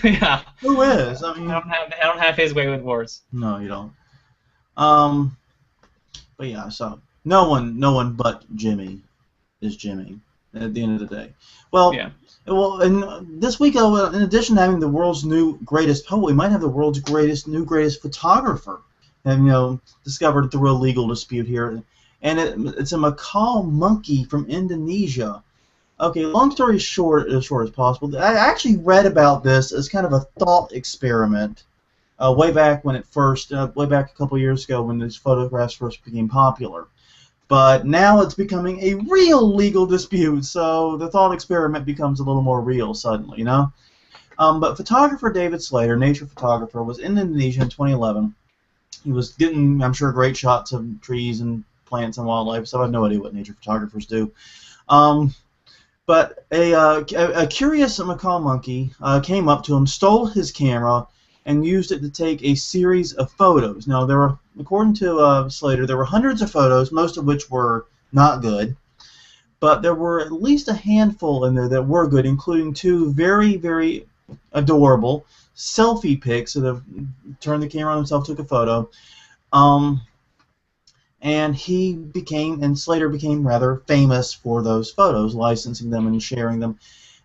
Yeah. Who is? I mean, I don't have his way with words. No, you don't. But yeah, so no one but Jimmy is Jimmy at the end of the day. Well, yeah. Well, and this week, in addition to having the world's new greatest poet, we might have the world's greatest photographer, and discovered through a legal dispute here, and it's a macaw monkey from Indonesia. Okay, long story short, as short as possible, I actually read about this as kind of a thought experiment, way back a couple years ago when these photographs first became popular. But now it's becoming a real legal dispute, so the thought experiment becomes a little more real suddenly, But photographer David Slater, nature photographer, was in Indonesia in 2011. He was getting, I'm sure, great shots of trees and plants and wildlife, so I have no idea what nature photographers do. But a curious macaw monkey came up to him, stole his camera, and used it to take a series of photos. Now, according to Slater, there were hundreds of photos, most of which were not good, but there were at least a handful in there that were good, including two very, very adorable selfie pics that have turned the camera on himself, took a photo, and Slater became rather famous for those photos, licensing them and sharing them.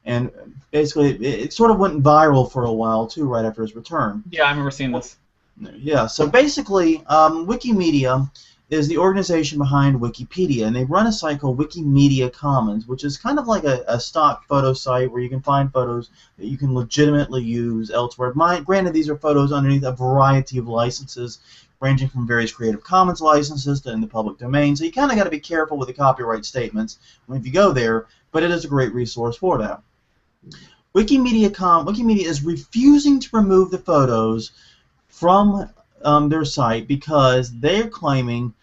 And basically, it sort of went viral for a while, too, right after his return. Yeah, I remember seeing this. Yeah, so basically, Wikimedia is the organization behind Wikipedia, and they run a site called Wikimedia Commons, which is kind of like a stock photo site where you can find photos that you can legitimately use elsewhere. Granted, these are photos underneath a variety of licenses, ranging from various Creative Commons licenses to in the public domain, so you kind of got to be careful with the copyright statements if you go there, but it is a great resource for that. Wikimedia is refusing to remove the photos from their site because they're claiming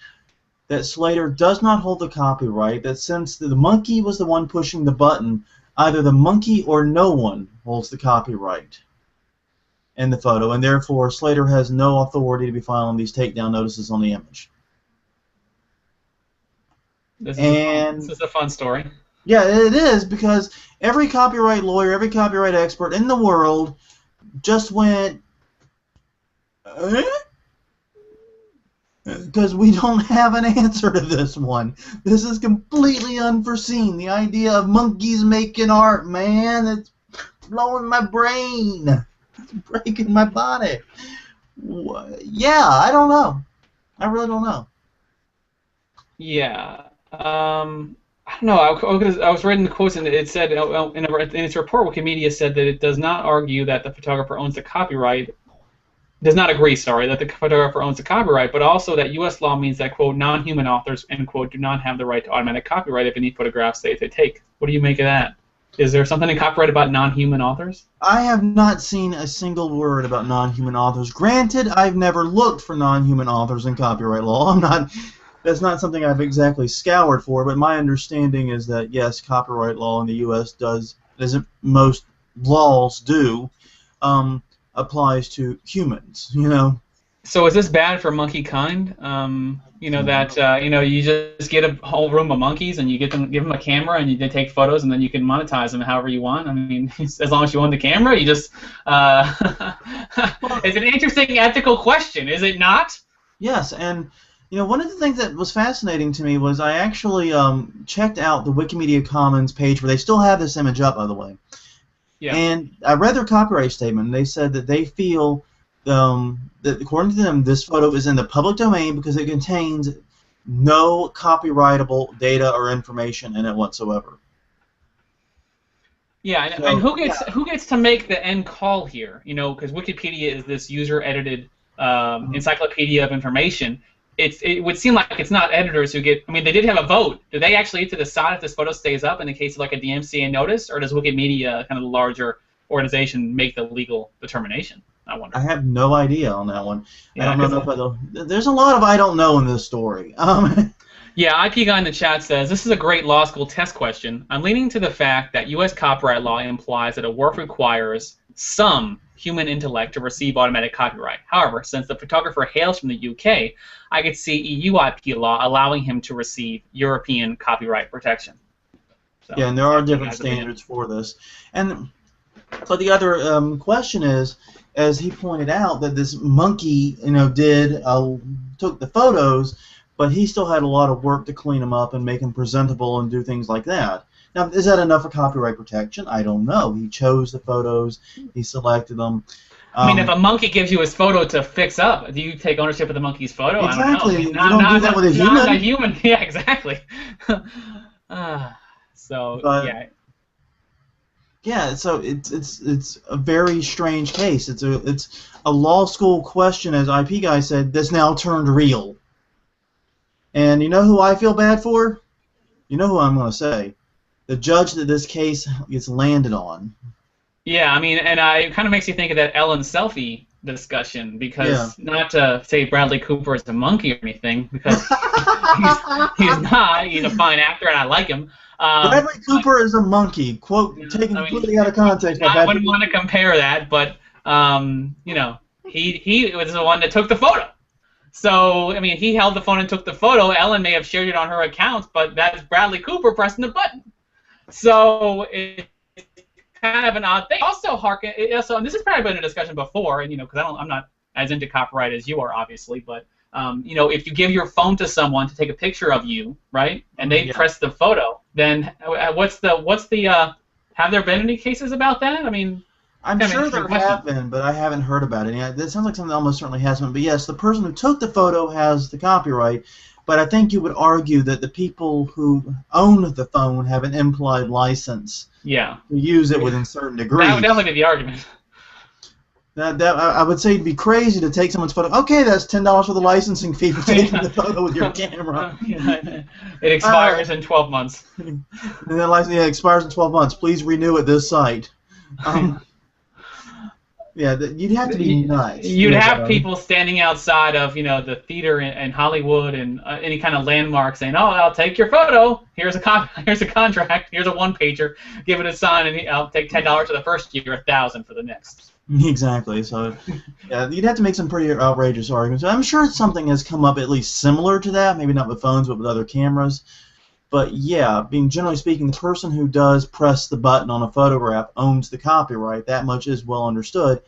that Slater does not hold the copyright, that since the monkey was the one pushing the button, either the monkey or no one holds the copyright in the photo, and therefore Slater has no authority to be filing these takedown notices on the image. This is a fun story. Yeah, it is, because every copyright lawyer, every copyright expert in the world just went, because we don't have an answer to this one. This is completely unforeseen. The idea of monkeys making art, man, it's blowing my brain. It's breaking my body. Yeah, I don't know. I really don't know. Yeah. I don't know. I was reading the quotes, and it said in its report, Wikimedia said that it does not argue that the photographer owns the copyright. Does not agree, sorry, that the photographer owns the copyright, but also that U.S. law means that, quote, non-human authors, end quote, do not have the right to automatic copyright if any photographs they take. What do you make of that? Is there something in copyright about non-human authors? I have not seen a single word about non-human authors. Granted, I've never looked for non-human authors in copyright law. That's not something I've exactly scoured for, but my understanding is that, yes, copyright law in the U.S. does, as most laws do, applies to humans, So is this bad for monkey kind? You just get a whole room of monkeys and you give them a camera and they take photos and then you can monetize them however you want. I mean, as long as you own the camera, you just. It's an interesting ethical question, is it not? Yes, and one of the things that was fascinating to me was I actually checked out the Wikimedia Commons page where they still have this image up, by the way. Yeah. And I read their copyright statement, and they said that they feel that, according to them, this photo is in the public domain because it contains no copyrightable data or information in it whatsoever. Yeah, and who gets to make the end call here? Because Wikipedia is this user-edited encyclopedia of information. It would seem like it's not editors who get. I mean, they did have a vote. Do they actually get to decide if this photo stays up in the case of like a DMCA notice, or does Wikimedia, kind of the larger organization, make the legal determination? I wonder. I have no idea on that one. Yeah, I don't know. There's a lot of I don't know in this story. Yeah, IP guy in the chat says, this is a great law school test question. I'm leaning to the fact that U.S. copyright law implies that a work requires some human intellect to receive automatic copyright. However, since the photographer hails from the UK, I could see EU IP law allowing him to receive European copyright protection. So, yeah, and there are different standards for this. And so the other question is, as he pointed out, that this monkey, took the photos, but he still had a lot of work to clean them up and make them presentable and do things like that. Now, is that enough for copyright protection? I don't know. He chose the photos. He selected them. I mean, if a monkey gives you his photo to fix up, do you take ownership of the monkey's photo? Exactly. I don't know. You don't do that with a human. Not a human. Yeah, exactly. Yeah. Yeah, so it's a very strange case. It's a law school question, as IP guy said, that's now turned real. And you know who I feel bad for? You know who I'm going to say? The judge that this case gets landed on. Yeah, I mean, and it kind of makes you think of that Ellen selfie discussion, because not to say Bradley Cooper is a monkey or anything, because he's not. He's a fine actor, and I like him. Bradley Cooper is a monkey. Quote taken completely out of context. I wouldn't want to compare that, but he was the one that took the photo. So I mean, he held the phone and took the photo. Ellen may have shared it on her account, but that's Bradley Cooper pressing the button. So it's kind of an odd thing. Also, and this has probably been a discussion before, and because I'm not as into copyright as you are, obviously, but if you give your phone to someone to take a picture of you, right, and they press the photo, then what's the have there been any cases about that? I mean, I'm sure there have been, but I haven't heard about it. Yeah, that sounds like something that almost certainly has been. But yes, the person who took the photo has the copyright, but I think you would argue that the people who own the phone have an implied license to use it within certain degrees. That would definitely be the argument. I would say it'd be crazy to take someone's photo. Okay, that's $10 for the licensing fee for taking the photo with your camera. It expires in 12 months. And the license expires in 12 months. Please renew at this site. You'd have to be nuts. You'd have people standing outside of the theater in Hollywood and any kind of landmark saying, "Oh, I'll take your photo. Here's a contract. Here's a one-pager. Give it a sign, and I'll take $10 for the first year, $1,000 for the next." Exactly. So, you'd have to make some pretty outrageous arguments. I'm sure something has come up at least similar to that. Maybe not with phones, but with other cameras. But yeah, generally speaking, the person who does press the button on a photograph owns the copyright. That much is well understood.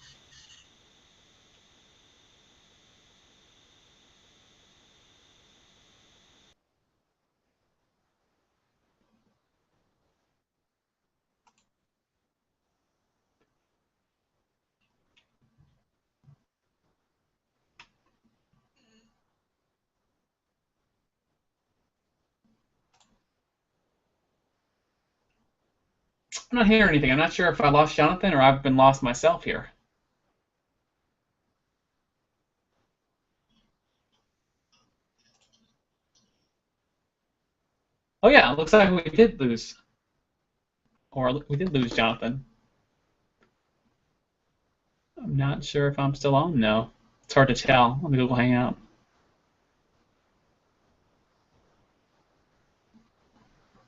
I'm not hearing anything. I'm not sure if I lost Jonathan or I've been lost myself here. Oh yeah, it looks like we did lose. Or we did lose Jonathan. I'm not sure if I'm still on. No. It's hard to tell on the Google Hangout.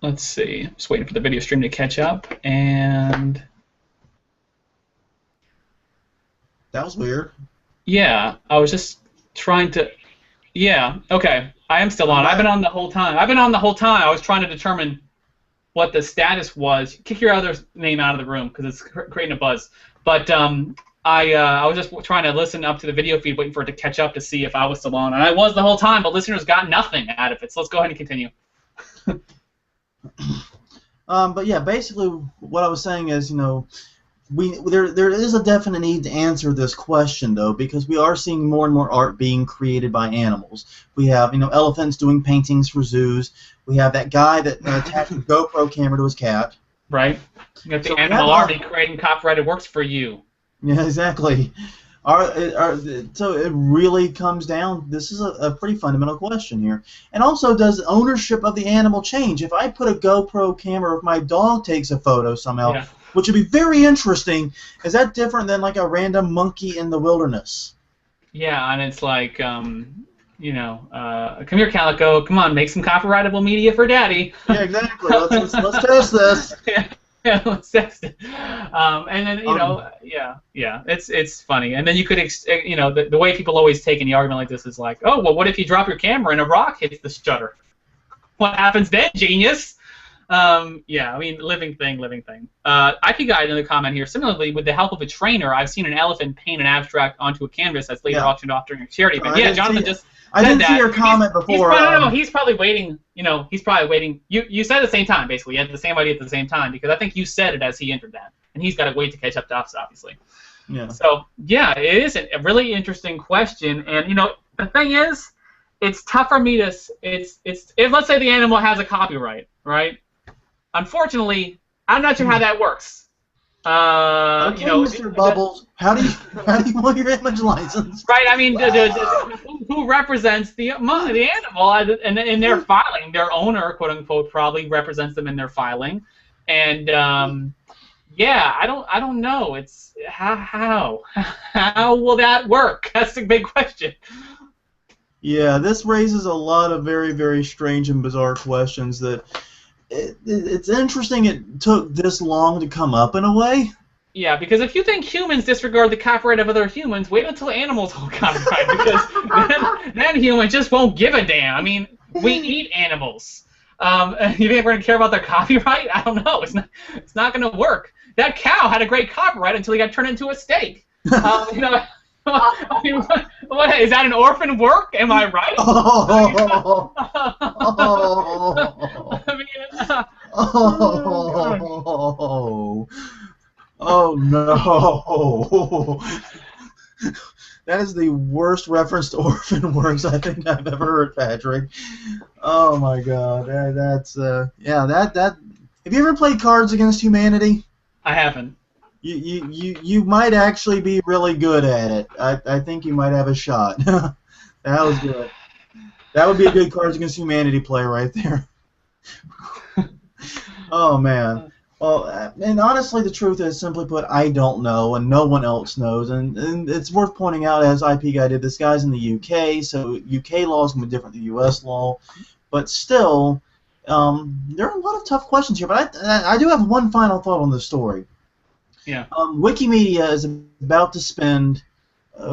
Let's see. I'm just waiting for the video stream to catch up, and that was weird. Yeah, I was just trying to. Yeah, okay. I am still on. I've been on the whole time. I was trying to determine what the status was. Kick your other name out of the room because it's creating a buzz. But I was just trying to listen up to the video feed, waiting for it to catch up to see if I was still on, and I was the whole time. But listeners got nothing out of it. So let's go ahead and continue. But yeah, basically what I was saying is, there is a definite need to answer this question though, because we are seeing more and more art being created by animals. We have elephants doing paintings for zoos. We have that guy that attached a GoPro camera to his cat. Right. You got the animal already creating copyrighted works for you. Yeah, exactly. So it really comes down, this is a pretty fundamental question here. And also, does ownership of the animal change? If I put a GoPro camera, if my dog takes a photo somehow, which would be very interesting, is that different than like a random monkey in the wilderness? Yeah, and it's like, come here, Calico. Come on, make some copyrightable media for Daddy. Yeah, exactly. Let's test this. Yeah, let's test it. And then it's funny. And then you could the way people always take any argument like this is like, oh well, what if you drop your camera and a rock hits the shutter? What happens then, genius? Yeah, I mean, living thing. IP Guide in the comment here. Similarly, with the help of a trainer, I've seen an elephant paint an abstract onto a canvas that's later auctioned off during a charity event. Yeah, Jonathan just I didn't see your comment before. He's probably waiting. He's probably waiting. You said at the same time, basically. You had the same idea at the same time, because I think you said it as he entered that, and he's got to wait to catch up to us, obviously. Yeah. So yeah, it is a really interesting question, and the thing is, it's tough for me to. If let's say the animal has a copyright, right? Unfortunately, I'm not sure how that works. Okay, Mr. Bubbles, how do you want your image license? Right. I mean, who represents the animal and in their filing? Their owner, quote unquote, probably represents them in their filing, and yeah, I don't know. It's how will that work? That's the big question. Yeah, this raises a lot of very, very strange and bizarre questions that. It's interesting it took this long to come up in a way. Yeah, because if you think humans disregard the copyright of other humans, wait until animals hold copyright, because then humans just won't give a damn. I mean, we eat animals. You think we're going to care about their copyright? I don't know. It's not going to work. That cow had a great copyright until he got turned into a steak. I mean, what is that, an orphan work? Am I right? Oh no! That is the worst reference to orphan works I think I've ever heard, Patrick. Oh my God, that's that. Have you ever played Cards Against Humanity? I haven't. You might actually be really good at it. I think you might have a shot. That was good. That would be a good Cards Against Humanity play right there. Oh man. Well, and honestly, the truth is, simply put, I don't know, and no one else knows. And it's worth pointing out, as IP Guy did, this guy's in the UK, so UK law is going to be different than US law. But still, there are a lot of tough questions here. But I do have one final thought on this story. Yeah. Wikimedia is about to spend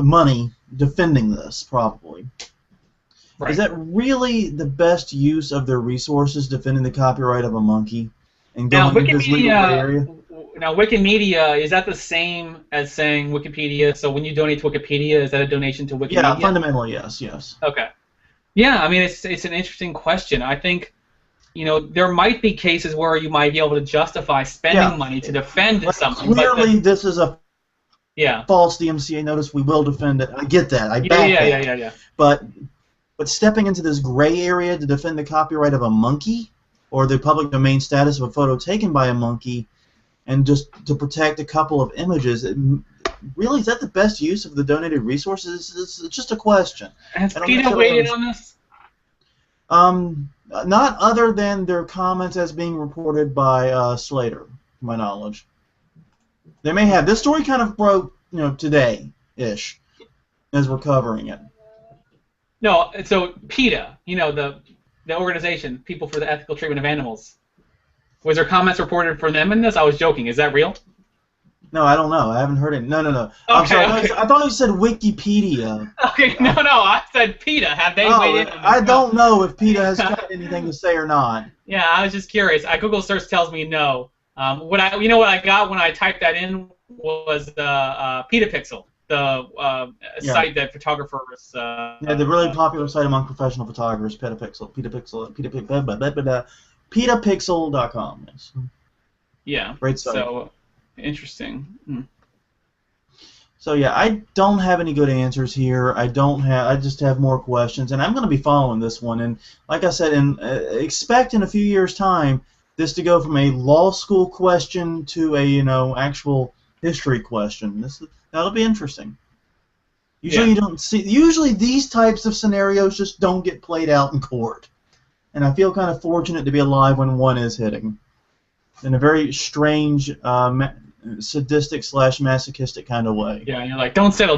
money defending this, probably. Right. Is that really the best use of their resources, defending the copyright of a monkey and going into this legal area? Now, Wikimedia, is that the same as saying Wikipedia? So when you donate to Wikipedia, is that a donation to Wikimedia? Yeah, fundamentally, yes. Okay. Yeah, I mean, it's an interesting question. I think, there might be cases where you might be able to justify spending money to defend something. Clearly, this is a false DMCA notice. We will defend it. I get that. I back that. Yeah. But stepping into this gray area to defend the copyright of a monkey or the public domain status of a photo taken by a monkey and just to protect a couple of images, really, is that the best use of the donated resources? It's just a question. Has PETA weighed in on this? Not other than their comments as being reported by Slater, to my knowledge. They may have. This story kind of broke, today-ish, as we're covering it. No, so PETA, the organization, People for the Ethical Treatment of Animals. Was there comments reported from them in this? I was joking. Is that real? No, I don't know. I haven't heard it. No. Okay, I'm sorry. I thought you said Wikipedia. Okay, no. I said PETA. Have they weighed in on this? I don't know if PETA has got anything to say or not. Yeah, I was just curious. Google search tells me no. What I got when I typed that in was PETA Pixel, the site that photographers. The really popular site among professional photographers, PETAPixel.com. Yes. Yeah. Great site. So interesting. So yeah, I don't have any good answers here. I just have more questions, and I'm going to be following this one. And like I said, expect in a few years' time this to go from a law school question to a actual history question. That'll be interesting. Usually you don't see. Usually these types of scenarios just don't get played out in court, and I feel kind of fortunate to be alive when one is hitting, in a very strange, sadistic / masochistic kind of way. Yeah, and you're like, don't settle.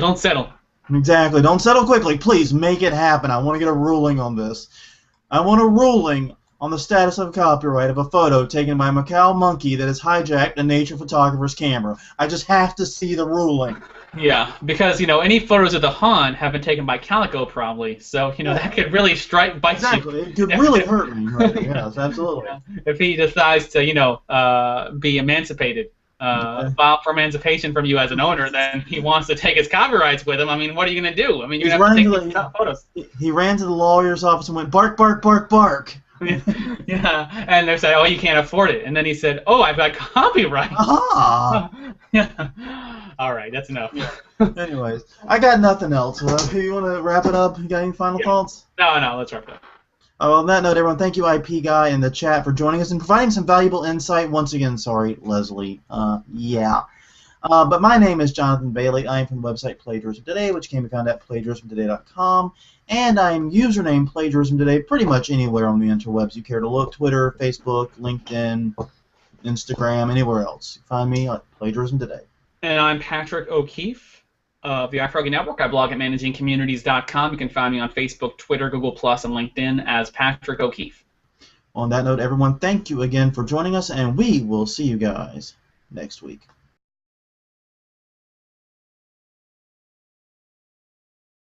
Exactly. Don't settle quickly. Please make it happen. I want to get a ruling on this. I want a ruling on the status of copyright of a photo taken by a Macau monkey that has hijacked a nature photographer's camera. I just have to see the ruling. Yeah, because any photos of the Han have been taken by Calico probably, so that could really bite exactly. you. It could really hurt me. Right? Yes, absolutely. If he decides to be emancipated, file for emancipation from you as an owner, then he wants to take his copyrights with him. I mean, what are you going to do? I mean, you're going to have to take these photos. He ran to the lawyer's office and went, bark, bark, bark, bark. Yeah, and they said, oh, you can't afford it. And then he said, oh, I've got copyright. Aha! Yeah. All right, that's enough. Anyways, I got nothing else. You want to wrap it up? You got any final thoughts? No, let's wrap it up. On that note, everyone, thank you, IP Guy, in the chat for joining us and providing some valuable insight. Once again, sorry, Leslie. Yeah. But my name is Jonathan Bailey. I am from the website Plagiarism Today, which can be found at plagiarismtoday.com. And I'm username Plagiarism Today pretty much anywhere on the interwebs you care to look. Twitter, Facebook, LinkedIn, Instagram, anywhere else. Find me at Plagiarism Today. And I'm Patrick O'Keefe of the iFroggy Network. I blog at managingcommunities.com. You can find me on Facebook, Twitter, Google+, and LinkedIn as Patrick O'Keefe. On that note, everyone, thank you again for joining us, and we will see you guys next week.